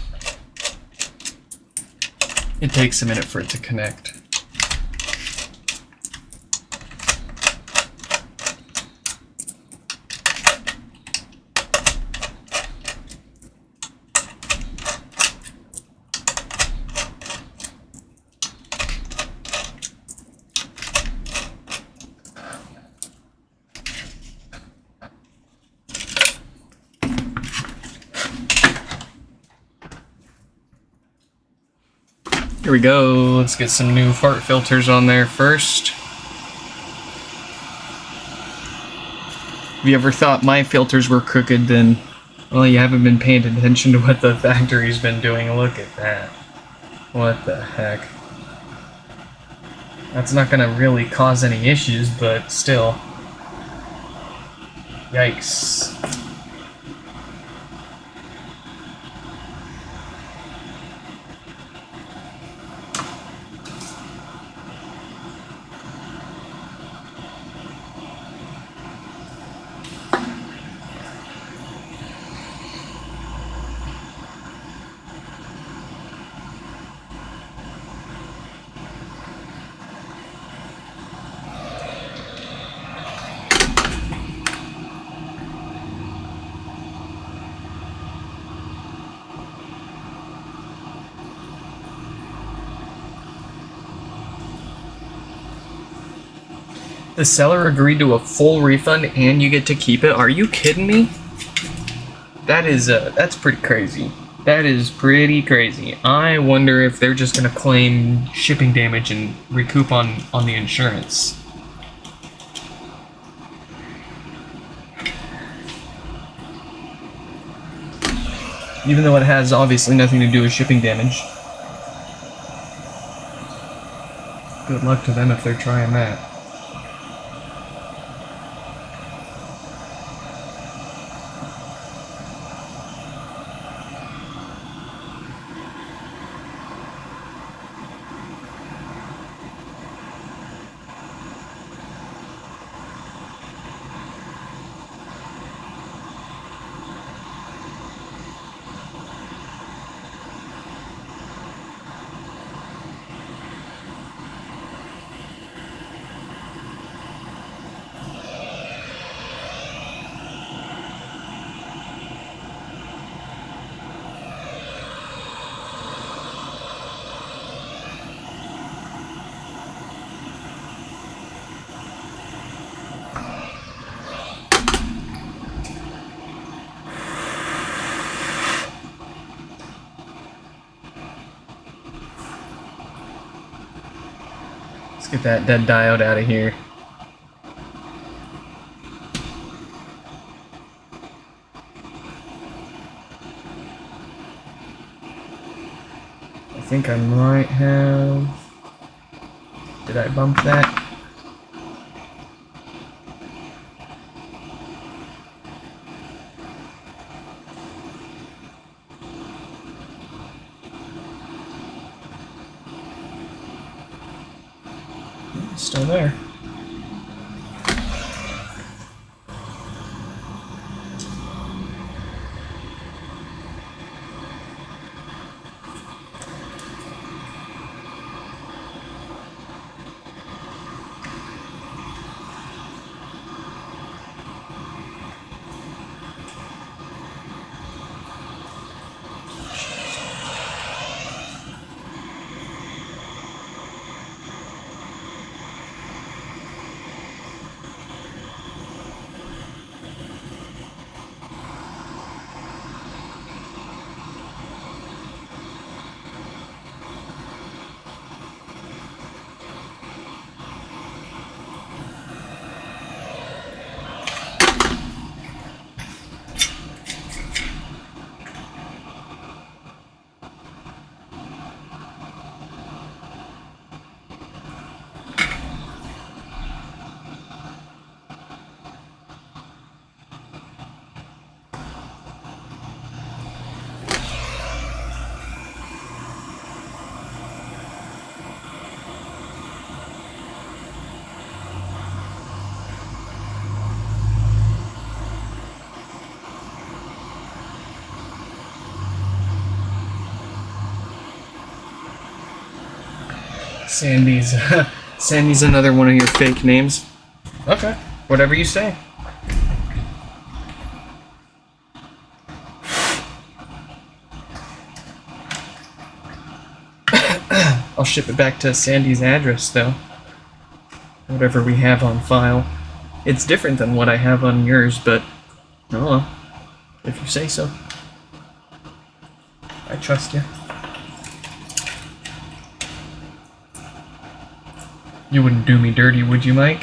It takes a minute for it to connect. Here we go. Let's get some new fart filters on there first. If you ever thought my filters were crooked, then, well, you haven't been paying attention to what the factory's been doing. Look at that. What the heck? That's not gonna really cause any issues, but still. Yikes. The seller agreed to a full refund and you get to keep it? Are you kidding me? That's pretty crazy. That is pretty crazy. I wonder if they're just gonna claim shipping damage and recoup on the insurance. Even though it has obviously nothing to do with shipping damage. Good luck to them if they're trying that. Let's get that dead diode out of here. I think I might have... Did I bump that? Still there. Sandy's Sandy's another one of your fake names. Okay, whatever you say. I'll ship it back to Sandy's address, though. Whatever we have on file. It's different than what I have on yours, but oh well. If you say so. I trust you. You wouldn't do me dirty, would you, Mike?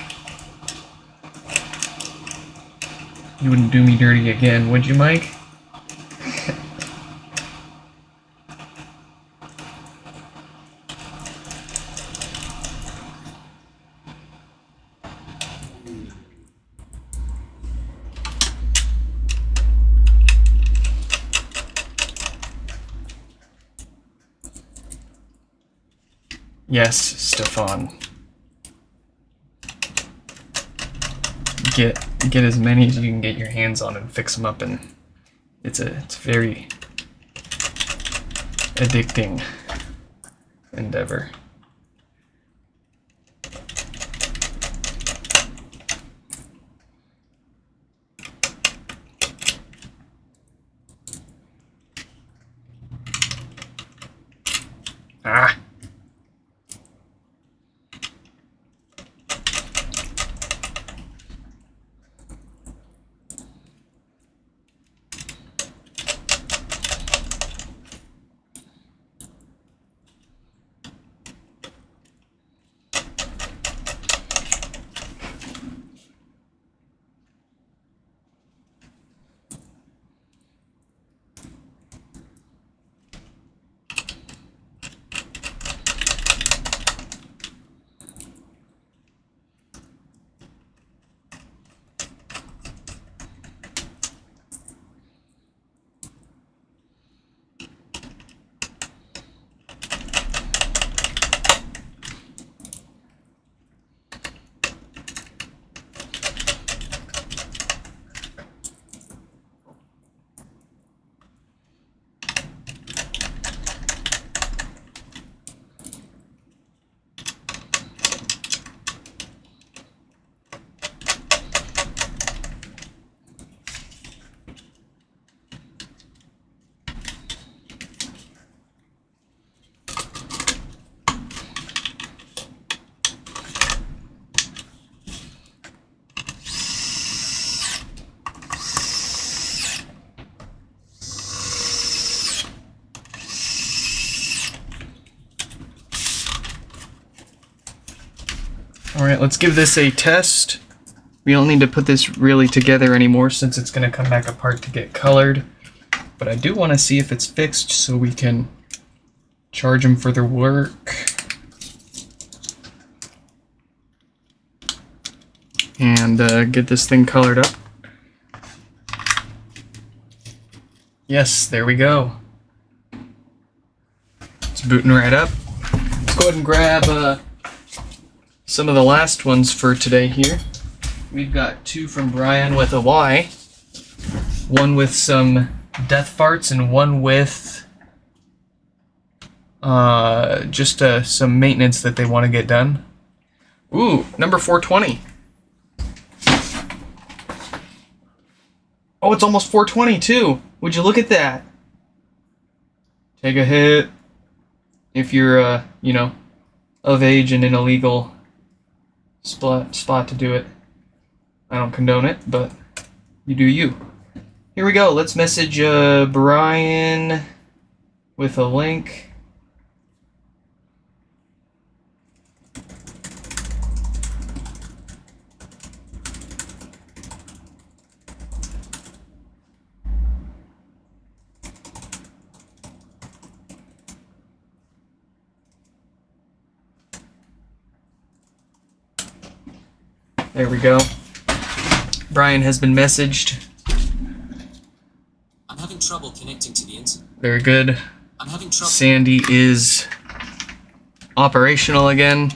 You wouldn't do me dirty again, would you, Mike? Yes, Stefan. Get as many as you can get your hands on and fix them up, and it's very addicting endeavor. Ah. Alright, let's give this a test. We don't need to put this really together anymore since it's going to come back apart to get colored. But I do want to see if it's fixed so we can charge them for their work. And get this thing colored up. Yes, there we go. It's booting right up. Let's go ahead and grab some of the last ones for today here. We've got two from Brian with a Y, one with some death farts, and one with just some maintenance that they want to get done. Ooh, number 420. Oh, it's almost 420 too. Would you look at that? Take a hit if you're, you know, of age and in a legal spot to do it. I don't condone it, but you do you. Here we go. Let's message Brian with a link. There we go. Brian has been messaged. I'm having trouble connecting to the internet. Very good. I'm having trouble. Sandy is operational again.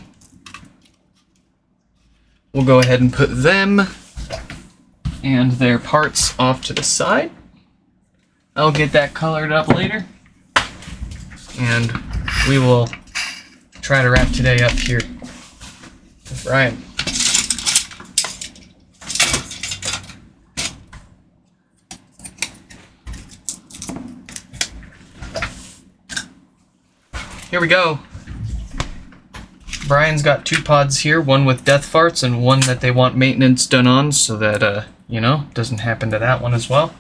We'll go ahead and put them and their parts off to the side. I'll get that colored up later. And we will try to wrap today up here with Ryan. Here we go. Brian's got 2 pods here, one with death farts and one that they want maintenance done on so that, you know, doesn't happen to that one as well.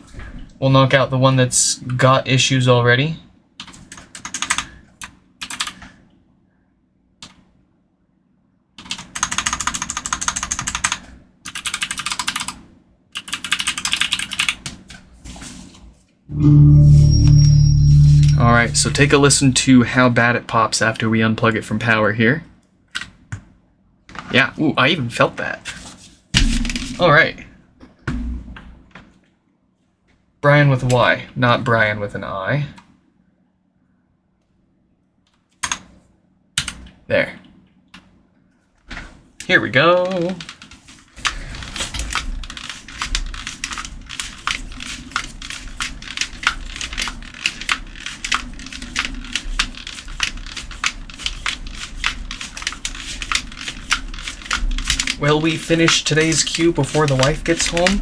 We'll knock out the one that's got issues already. Alright, so take a listen to how bad it pops after we unplug it from power here. Yeah, ooh, I even felt that. Alright. Brian with a Y, not Brian with an I. There. Here we go. Will we finish today's queue before the wife gets home?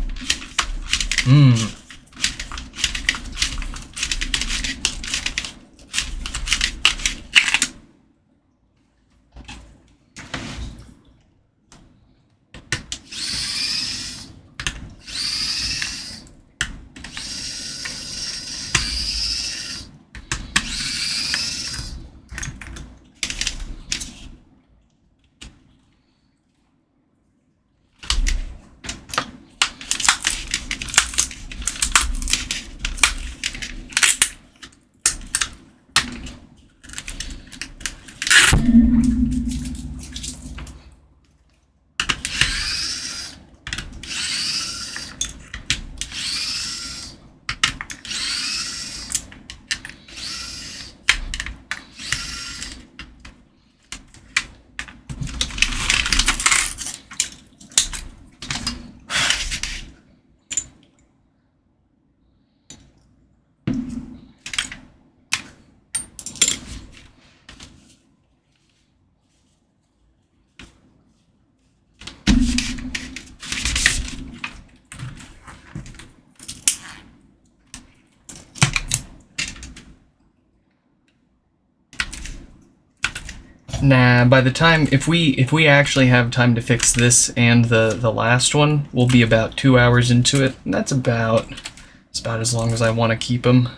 Nah, by the time, if we actually have time to fix this and the last one, we'll be about 2 hours into it. And it's about as long as I want to keep them.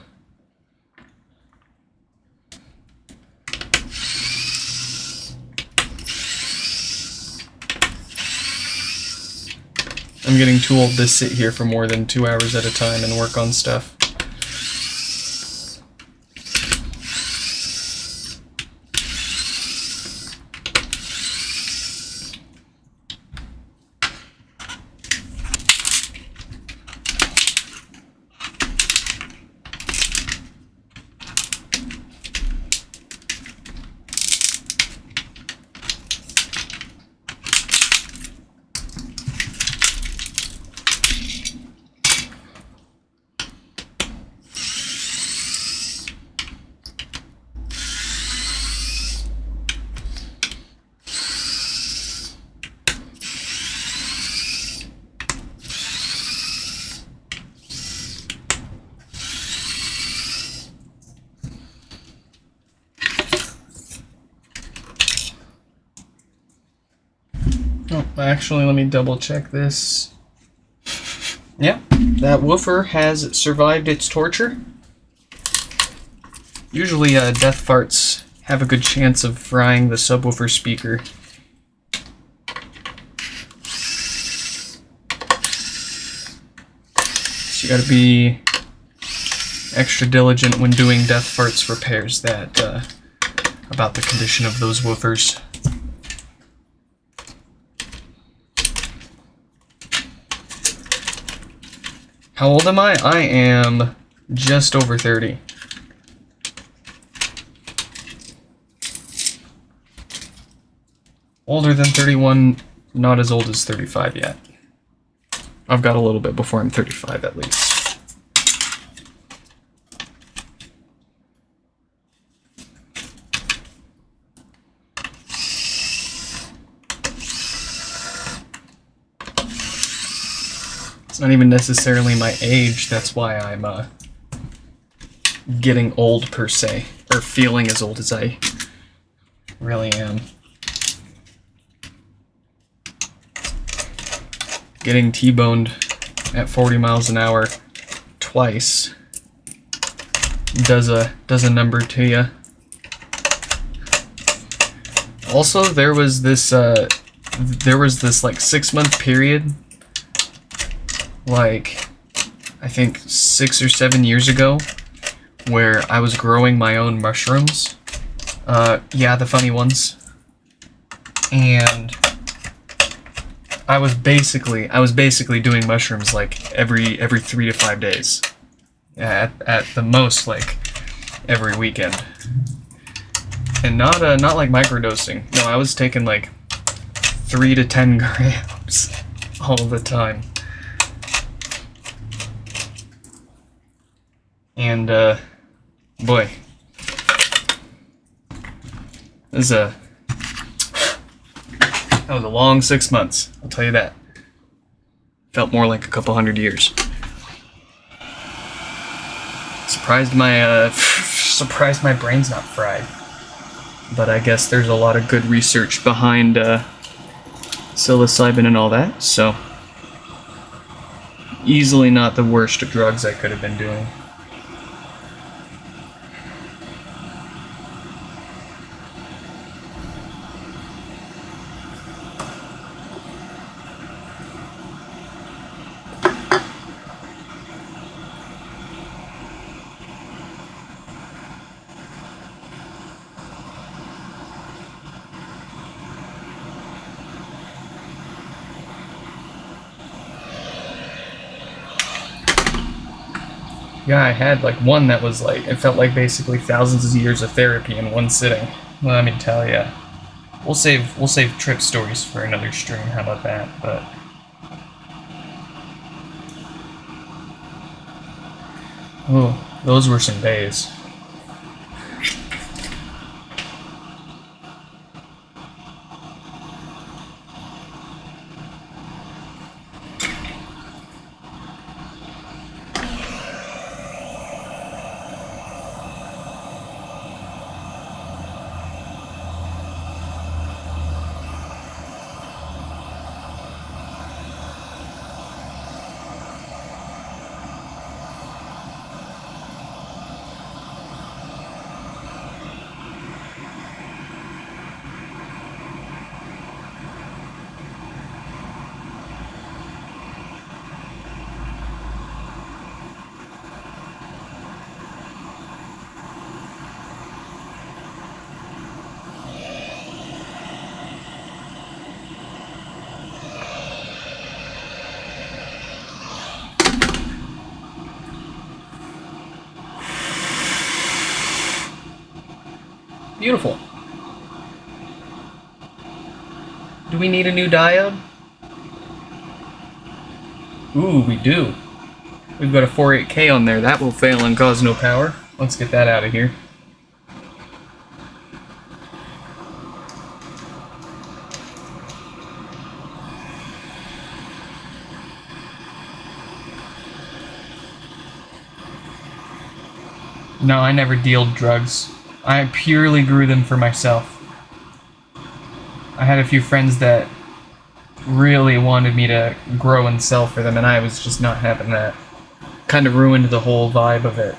I'm getting too old to sit here for more than 2 hours at a time and work on stuff. Oh, actually, let me double check this. Yeah, that woofer has survived its torture. Usually, death farts have a good chance of frying the subwoofer speaker. So you gotta be extra diligent when doing death farts repairs about the condition of those woofers. How old am I? I am just over 30. Older than 31, not as old as 35 yet. I've got a little bit before I'm 35 at least. not even necessarily my age. That's why I'm getting old per se, or feeling as old as I really am. Getting T-boned at 40 miles an hour twice does a number to you. Also, there was this like 6-month period, like I think 6 or 7 years ago, where I was growing my own mushrooms. Yeah, the funny ones. And I was basically doing mushrooms like every 3 to 5 days. At the most, like every weekend. And not like microdosing. No, I was taking like 3 to 10 grams all the time. And boy, that was a long 6 months, I'll tell you that. Felt more like a couple 100 years. Surprised my brain's not fried. But I guess there's a lot of good research behind psilocybin and all that, so easily not the worst of drugs I could have been doing. Yeah, I had like one that was like, it felt like basically thousands of years of therapy in one sitting. Let me tell ya. We'll save trip stories for another stream. How about that? But oh, those were some days. Beautiful. Do we need a new diode? Ooh, we do. We've got a 48K on there. That will fail and cause no power. Let's get that out of here. No, I never dealed drugs. I purely grew them for myself. I had a few friends that really wanted me to grow and sell for them, and I was just not having that. Kind of ruined the whole vibe of it.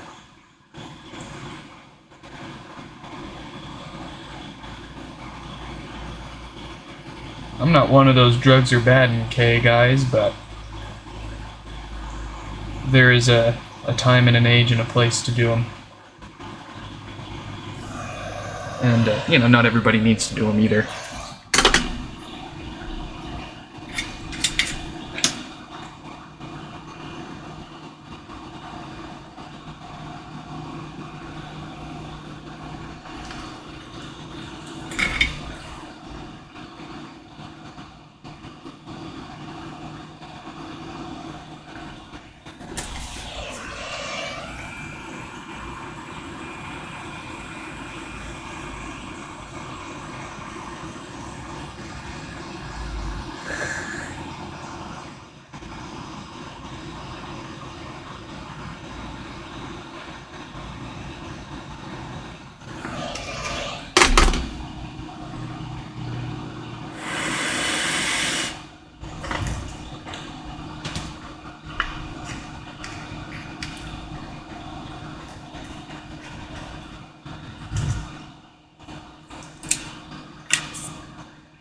I'm not one of those drugs are bad in K guys, but there is a time and an age and a place to do them. And, you know, not everybody needs to do them either.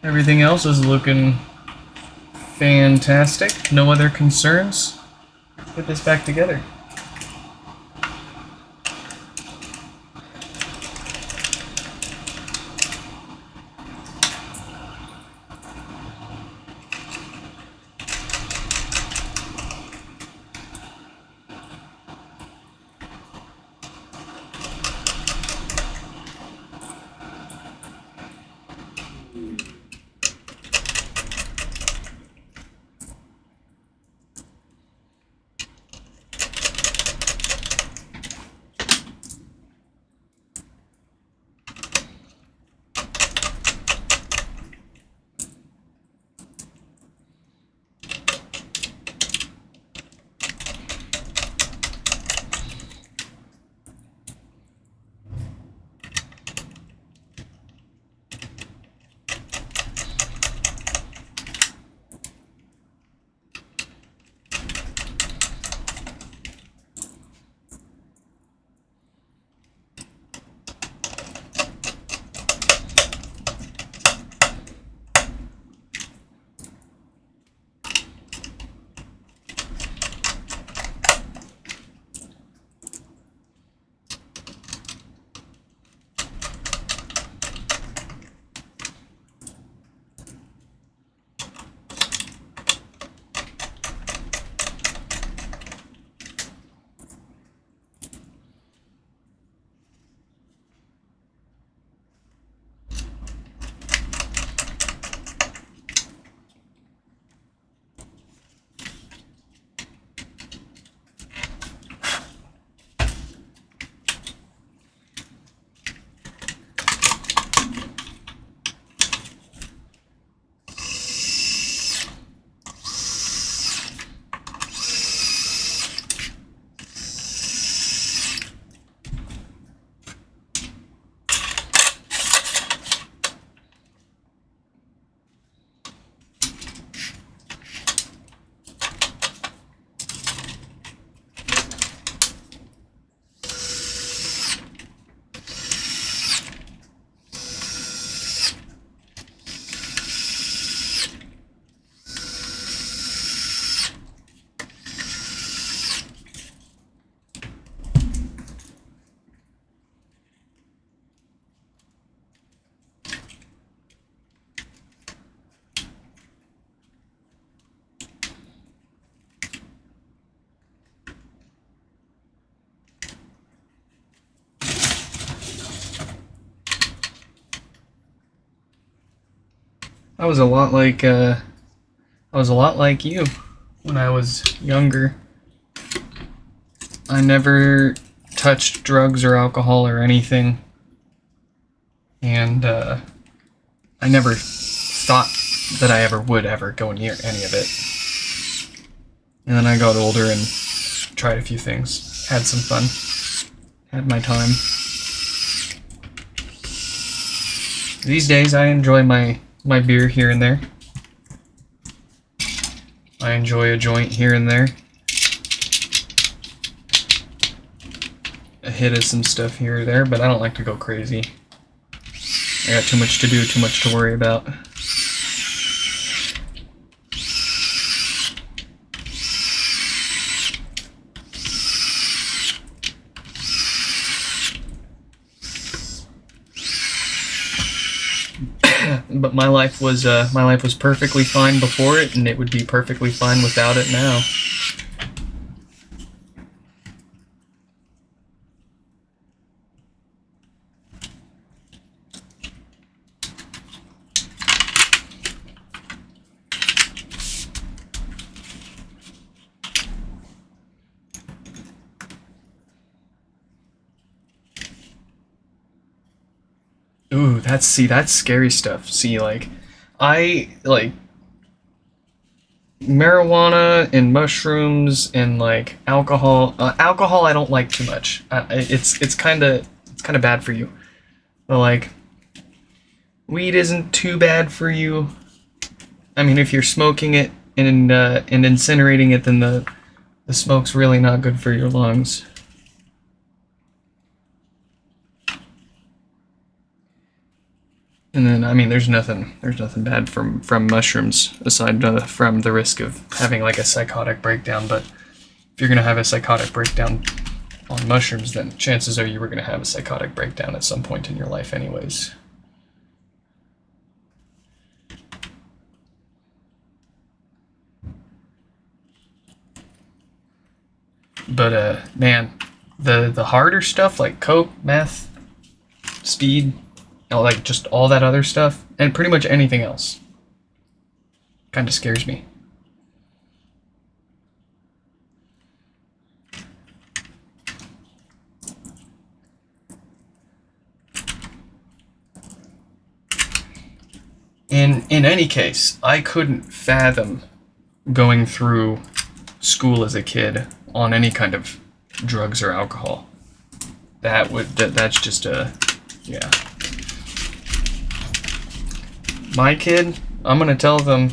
Everything else is looking fantastic. No other concerns. Let's put this back together. I was a lot like you when I was younger. I never touched drugs or alcohol or anything, and I never thought that I ever would ever go near any of it. And then I got older and tried a few things, had some fun, had my time. These days I enjoy my beer here and there. I enjoy a joint here and there. A hit of some stuff here or there, but I don't like to go crazy. I got too much to do, too much to worry about. But my life was perfectly fine before it, and it would be perfectly fine without it now. Ooh, that's scary stuff. See, like, I like marijuana and mushrooms and like alcohol. Alcohol I don't like too much. It's kind of bad for you. But like, weed isn't too bad for you. I mean, if you're smoking it and incinerating it, then the smoke's really not good for your lungs. And then, I mean, there's nothing bad from mushrooms aside from the risk of having like a psychotic breakdown. But if you're gonna have a psychotic breakdown on mushrooms, then chances are you were gonna have a psychotic breakdown at some point in your life, anyways. But man, the harder stuff like coke, meth, speed, like just all that other stuff, and pretty much anything else, kind of scares me. In any case, I couldn't fathom going through school as a kid on any kind of drugs or alcohol. That's just a, yeah. My kid, I'm gonna tell them,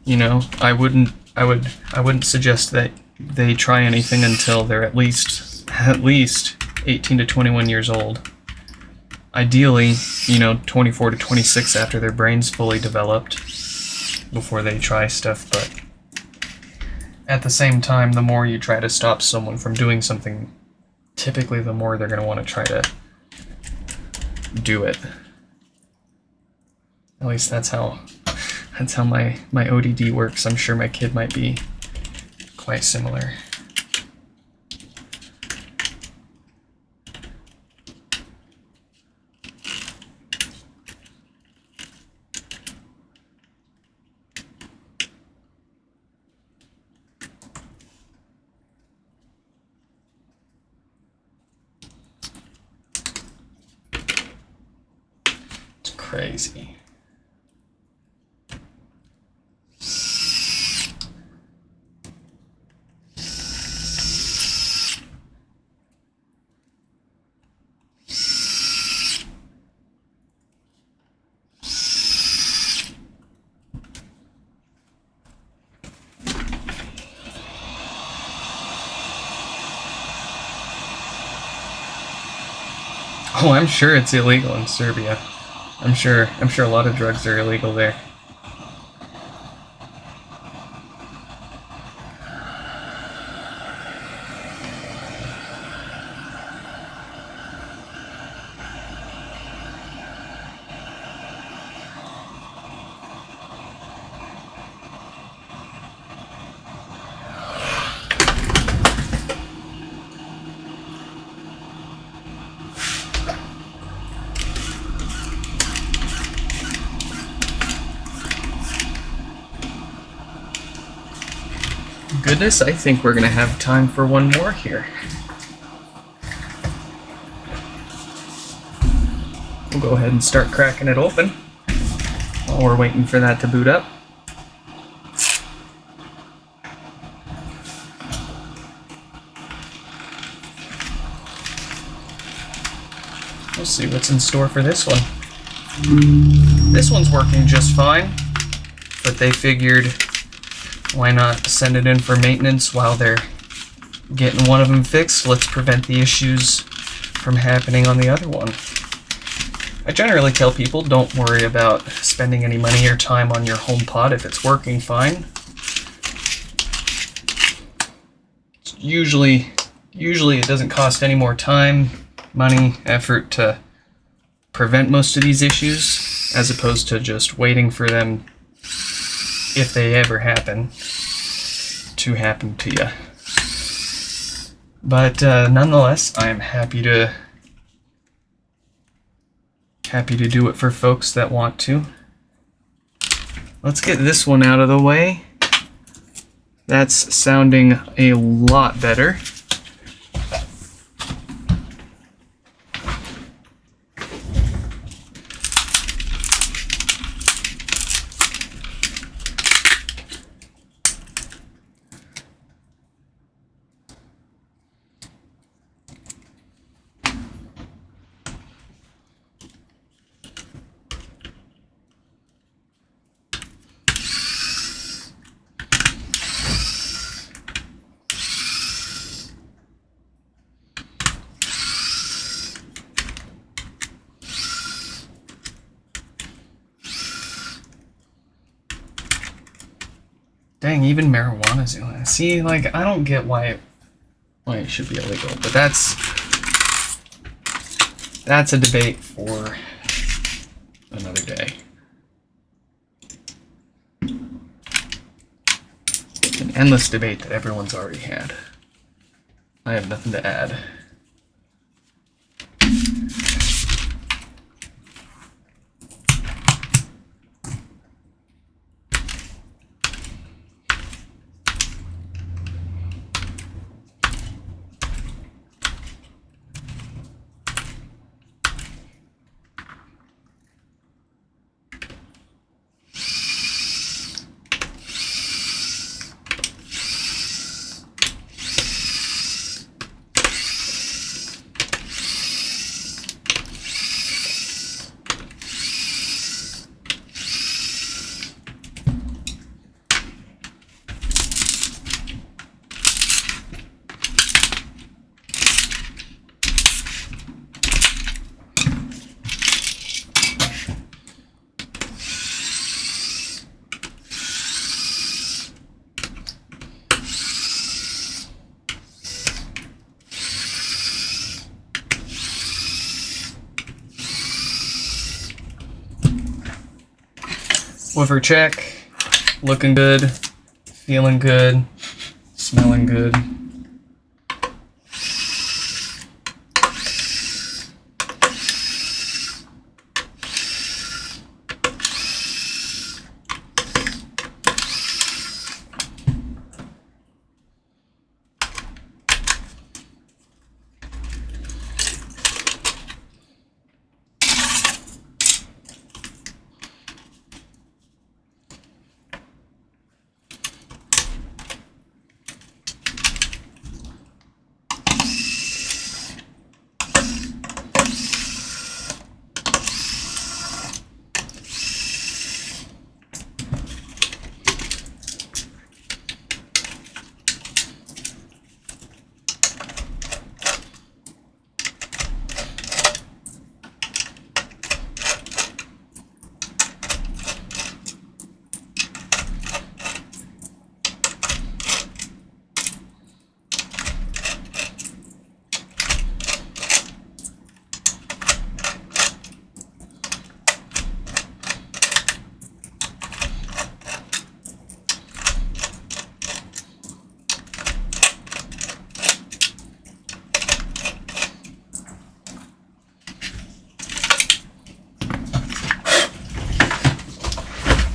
you know, I wouldn't suggest that they try anything until they're at least 18 to 21 years old. Ideally, you know, 24 to 26 after their brain's fully developed before they try stuff, but at the same time, the more you try to stop someone from doing something, typically the more they're going to want to try to do it. At least that's how my ODD works. I'm sure my kid might be quite similar. It's crazy. Oh, I'm sure it's illegal in Serbia. I'm sure a lot of drugs are illegal there. Goodness, I think we're gonna have time for one more here. We'll go ahead and start cracking it open while we're waiting for that to boot up. We'll see what's in store for this one. This one's working just fine, but they figured, why not send it in for maintenance while they're getting one of them fixed? Let's prevent the issues from happening on the other one. I generally tell people, don't worry about spending any money or time on your HomePod if it's working fine. Usually it doesn't cost any more time, money, effort to prevent most of these issues, as opposed to just waiting for them, if they ever happen, to happen to you. But nonetheless, I'm happy to do it for folks that want to. Let's get this one out of the way. That's sounding a lot better. Dang, even marijuana's illegal. See, like, I don't get why it should be illegal, but that's a debate for another day. An endless debate that everyone's already had. I have nothing to add. Woofer check. Looking good. Feeling good. Smelling good.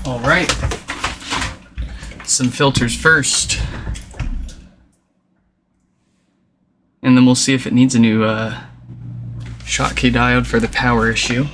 All right. Some filters first. And then we'll see if it needs a new Schottky diode for the power issue.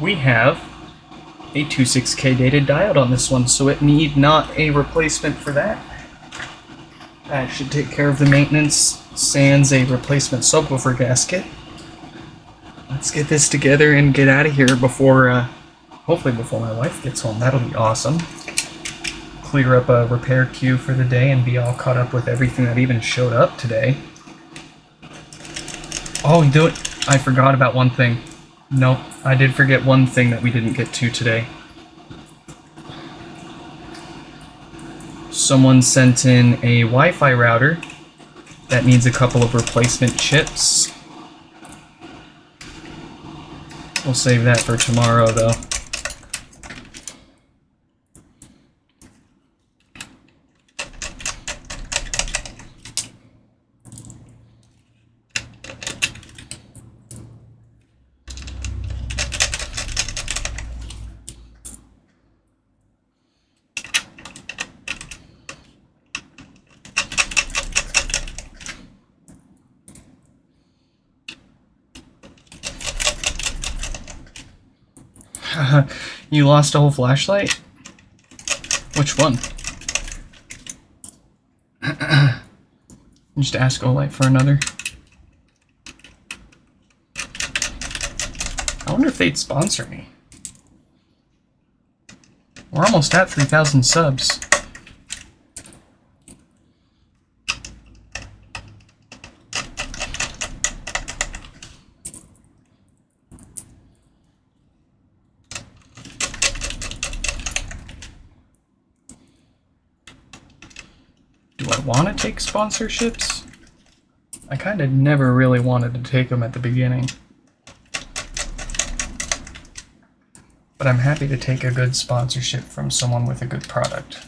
we have a 26K dated diode on this one, so it need not a replacement for that. That should take care of the maintenance, sans a replacement subwoofer gasket. Let's get this together and get out of here before, hopefully before my wife gets home. That'll be awesome. Clear up a repair queue for the day and be all caught up with everything that even showed up today. Oh, I forgot about one thing. Nope, I did forget one thing that we didn't get to today. Someone sent in a Wi-Fi router that needs a couple of replacement chips. We'll save that for tomorrow, though. You lost a whole flashlight? Which one? Just ask Olight for another. I wonder if they'd sponsor me. We're almost at 3,000 subs. Do I want to take sponsorships? I kind of never really wanted to take them at the beginning. But I'm happy to take a good sponsorship from someone with a good product.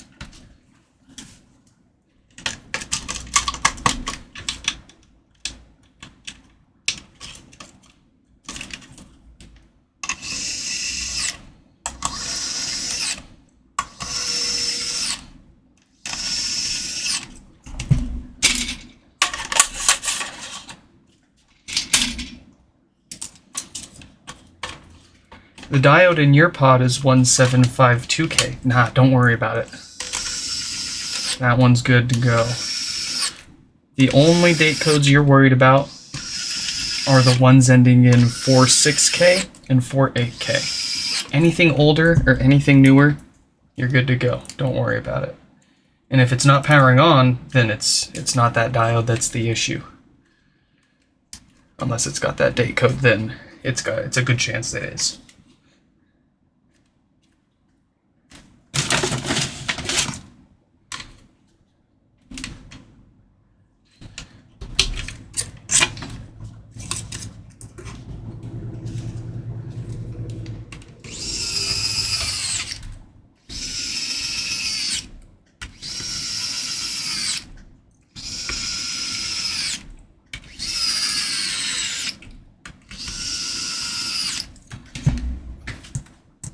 The diode in your pod is 1752K. Nah, don't worry about it. That one's good to go. The only date codes you're worried about are the ones ending in 46K and 48K. Anything older or anything newer, you're good to go. Don't worry about it. And if it's not powering on, then it's not that diode that's the issue. Unless it's got that date code, then it's a good chance it is.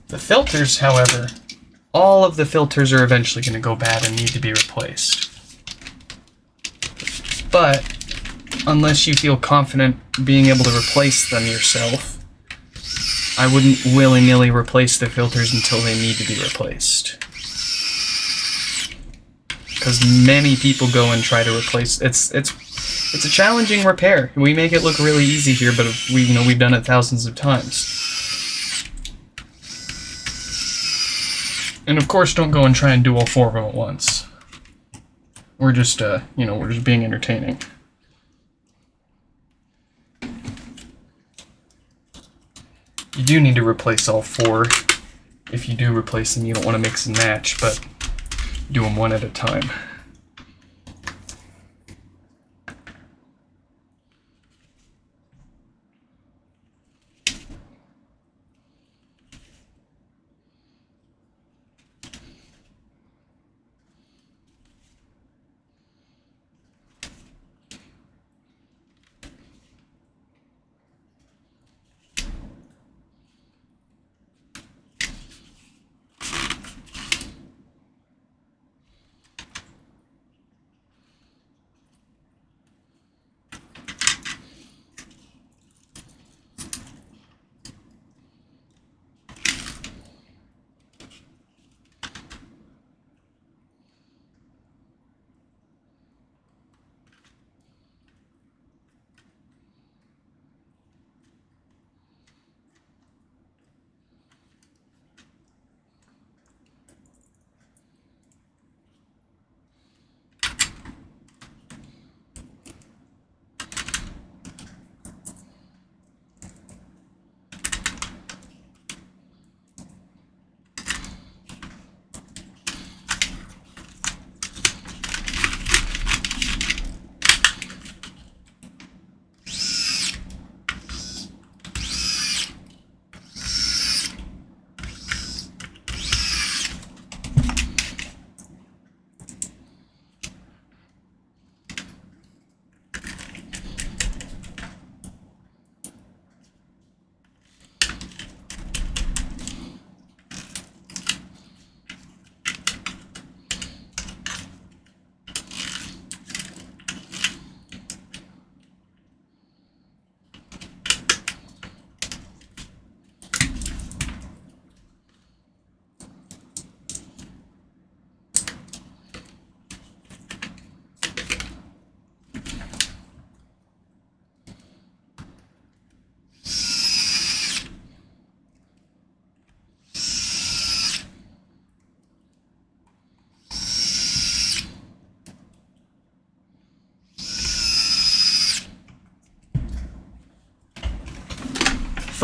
The filters, however, all of the filters are eventually going to go bad and need to be replaced. But unless you feel confident being able to replace them yourself, I wouldn't willy-nilly replace the filters until they need to be replaced. Because many people go and try to replace it's a challenging repair. We make it look really easy here, but we've done it thousands of times. And of course, don't go and try and do all four of them at once. We're just, we're just being entertaining. You do need to replace all four. If you do replace them, you don't want to mix and match, but do them one at a time.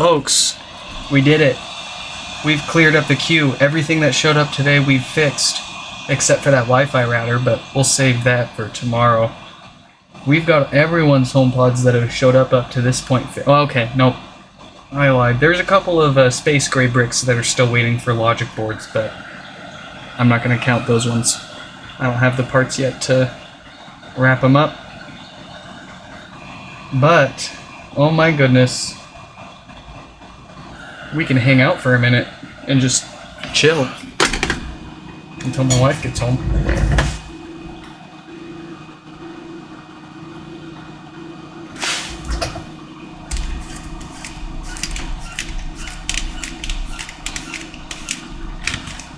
Folks, we did it. We've cleared up the queue. Everything that showed up today we've fixed. Except for that Wi-Fi router, but we'll save that for tomorrow. We've got everyone's HomePods that have showed up to this point. Oh, okay, nope. I lied. There's a couple of space gray bricks that are still waiting for logic boards, but I'm not going to count those ones. I don't have the parts yet to wrap them up. But, oh my goodness. We can hang out for a minute and just chill until my wife gets home.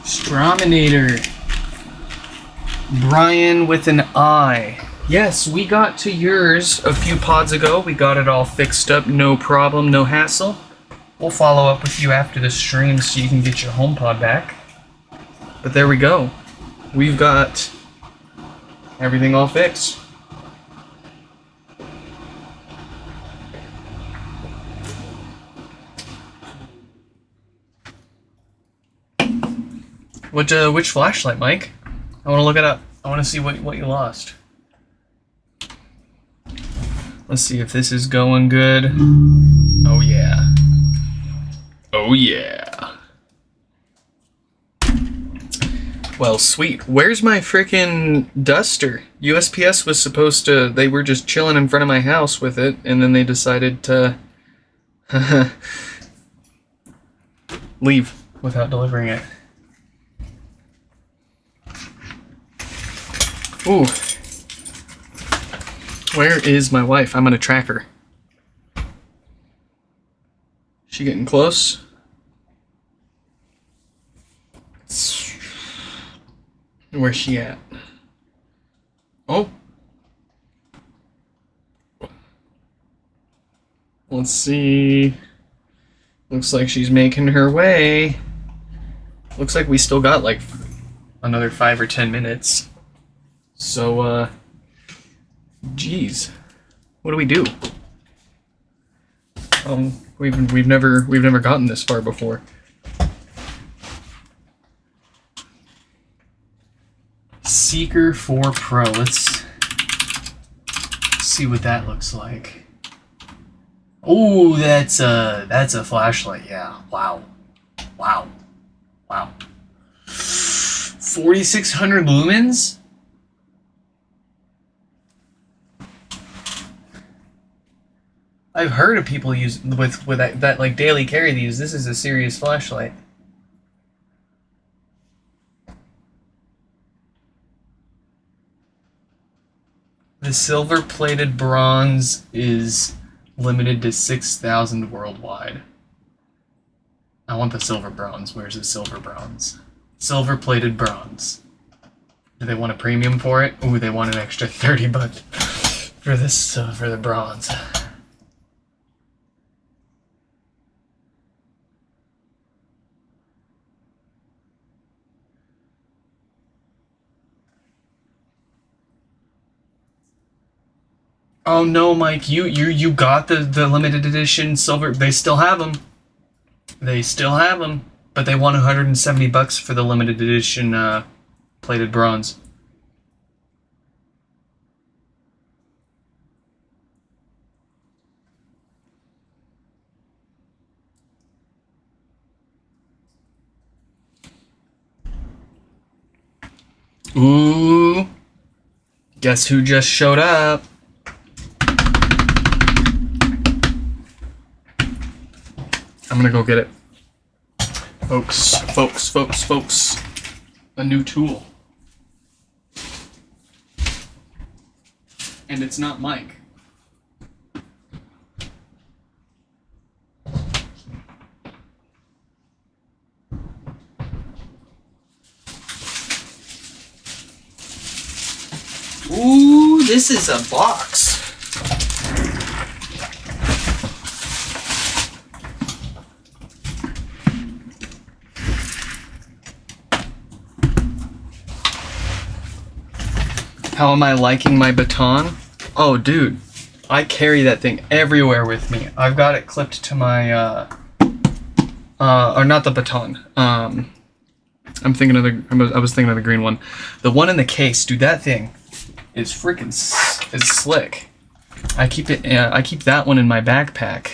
Strominator. Brian with an I. Yes, we got to yours a few pods ago. We got it all fixed up, no problem, no hassle. We'll follow up with you after the stream so you can get your HomePod back. But there we go. We've got everything all fixed. Which flashlight, Mike? I want to look it up. I want to see what you lost. Let's see if this is going good. Oh yeah. Oh yeah. Well, sweet. Where's my freaking duster? USPS was supposed to... They were just chilling in front of my house with it, and then they decided to... leave without delivering it. Ooh. Where is my wife? I'm gonna track her. She getting close? Where's she at? Oh. Let's see. Looks like she's making her way. Looks like we still got like another 5 or 10 minutes. So, geez. What do we do? We've never gotten this far before. Seeker 4 Pro. Let's see what that looks like. Oh, that's a flashlight. Yeah. Wow. Wow. Wow. 4,600 lumens? I've heard of people use with that like daily carry these. This is a serious flashlight. The silver-plated bronze is limited to 6,000 worldwide. I want the silver bronze. Where's the silver bronze? Silver-plated bronze. Do they want a premium for it? Ooh, they want an extra 30 bucks for this for the bronze. Oh no, Mike, you got the limited edition silver. They still have them. They still have them, but they want 170 bucks for the limited edition plated bronze. Ooh. Guess who just showed up? I'm gonna go get it. Folks. A new tool. And it's not Mike. Ooh, this is a box. How am I liking my baton? Oh, dude. I carry that thing everywhere with me. I've got it clipped to my, or not the baton. I was thinking of the green one. The one in the case, dude, that thing is freaking is slick. I keep that one in my backpack.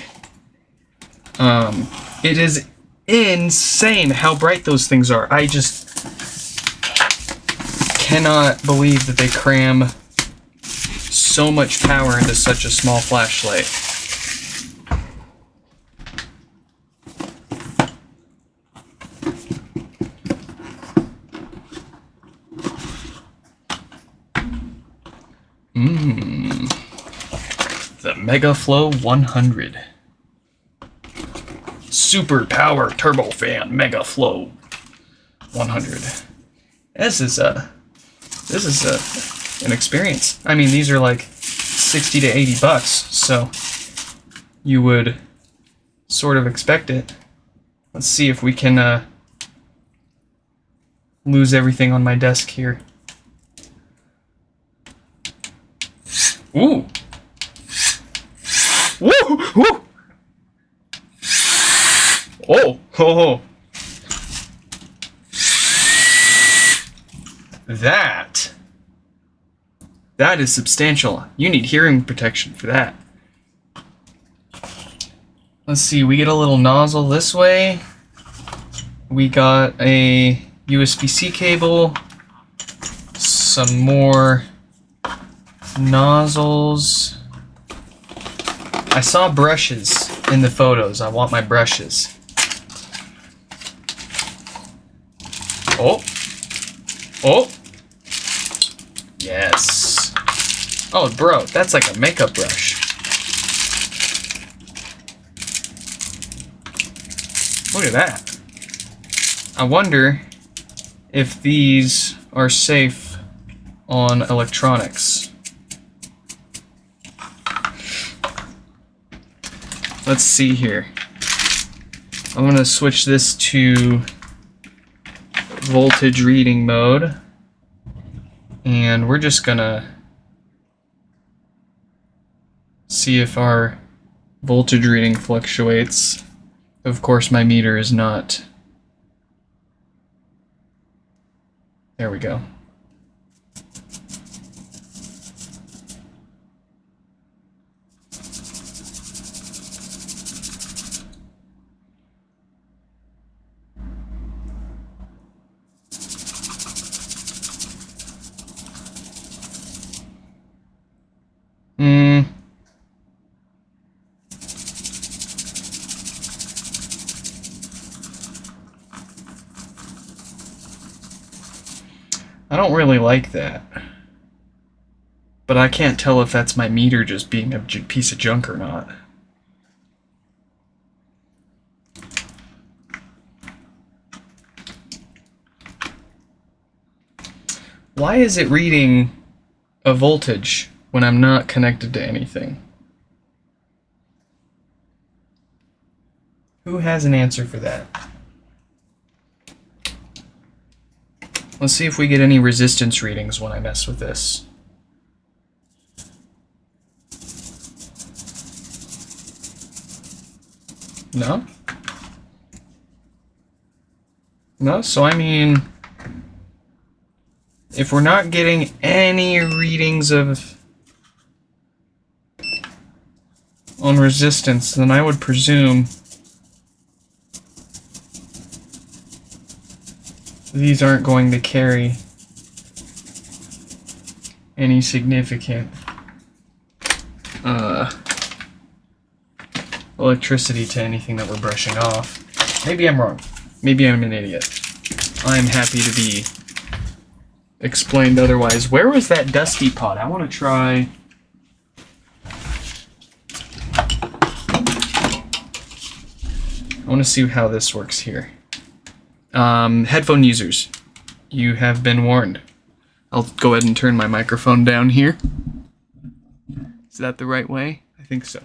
It is insane how bright those things are. I just cannot believe that they cram so much power into such a small flashlight. The MegaFlow 100. Super Power Turbofan MegaFlow 100. This is an experience. I mean, these are like 60 to 80 bucks, so you would sort of expect it. Let's see if we can lose everything on my desk here. Ooh! Woo! Woo! Oh! Ho ho! That is substantial. You need hearing protection for that. Let's see, we get a little nozzle this way. We got a USB-C cable. Some more nozzles. I saw brushes in the photos. I want my brushes. Oh. Oh. Yes. Oh, bro, that's like a makeup brush. Look at that. I wonder if these are safe on electronics. Let's see here. I'm gonna switch this to voltage reading mode, and we're just gonna see if our voltage reading fluctuates. Of course, my meter is not. There we go. I don't really like that. But I can't tell if that's my meter just being a piece of junk or not. Why is it reading a voltage when I'm not connected to anything? Who has an answer for that? Let's see if we get any resistance readings when I mess with this. No? No, so I mean, if we're not getting any readings on resistance, then I would presume these aren't going to carry any significant electricity to anything that we're brushing off. Maybe I'm wrong. Maybe I'm an idiot. I'm happy to be explained otherwise. Where was that dusty pot? I want to try. I want to see how this works here. Headphone users, you have been warned. I'll go ahead and turn my microphone down here. Is that the right way? I think so.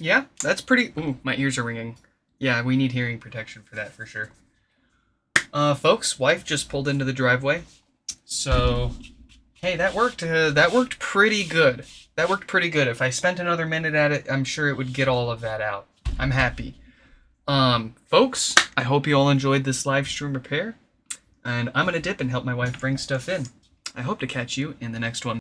Yeah, that's pretty... Ooh, my ears are ringing. Yeah, we need hearing protection for that, for sure. Folks, wife just pulled into the driveway. So, hey, that worked pretty good. That worked pretty good. If I spent another minute at it, I'm sure it would get all of that out. I'm happy. Folks, I hope you all enjoyed this live stream repair. And I'm going to dip and help my wife bring stuff in. I hope to catch you in the next one.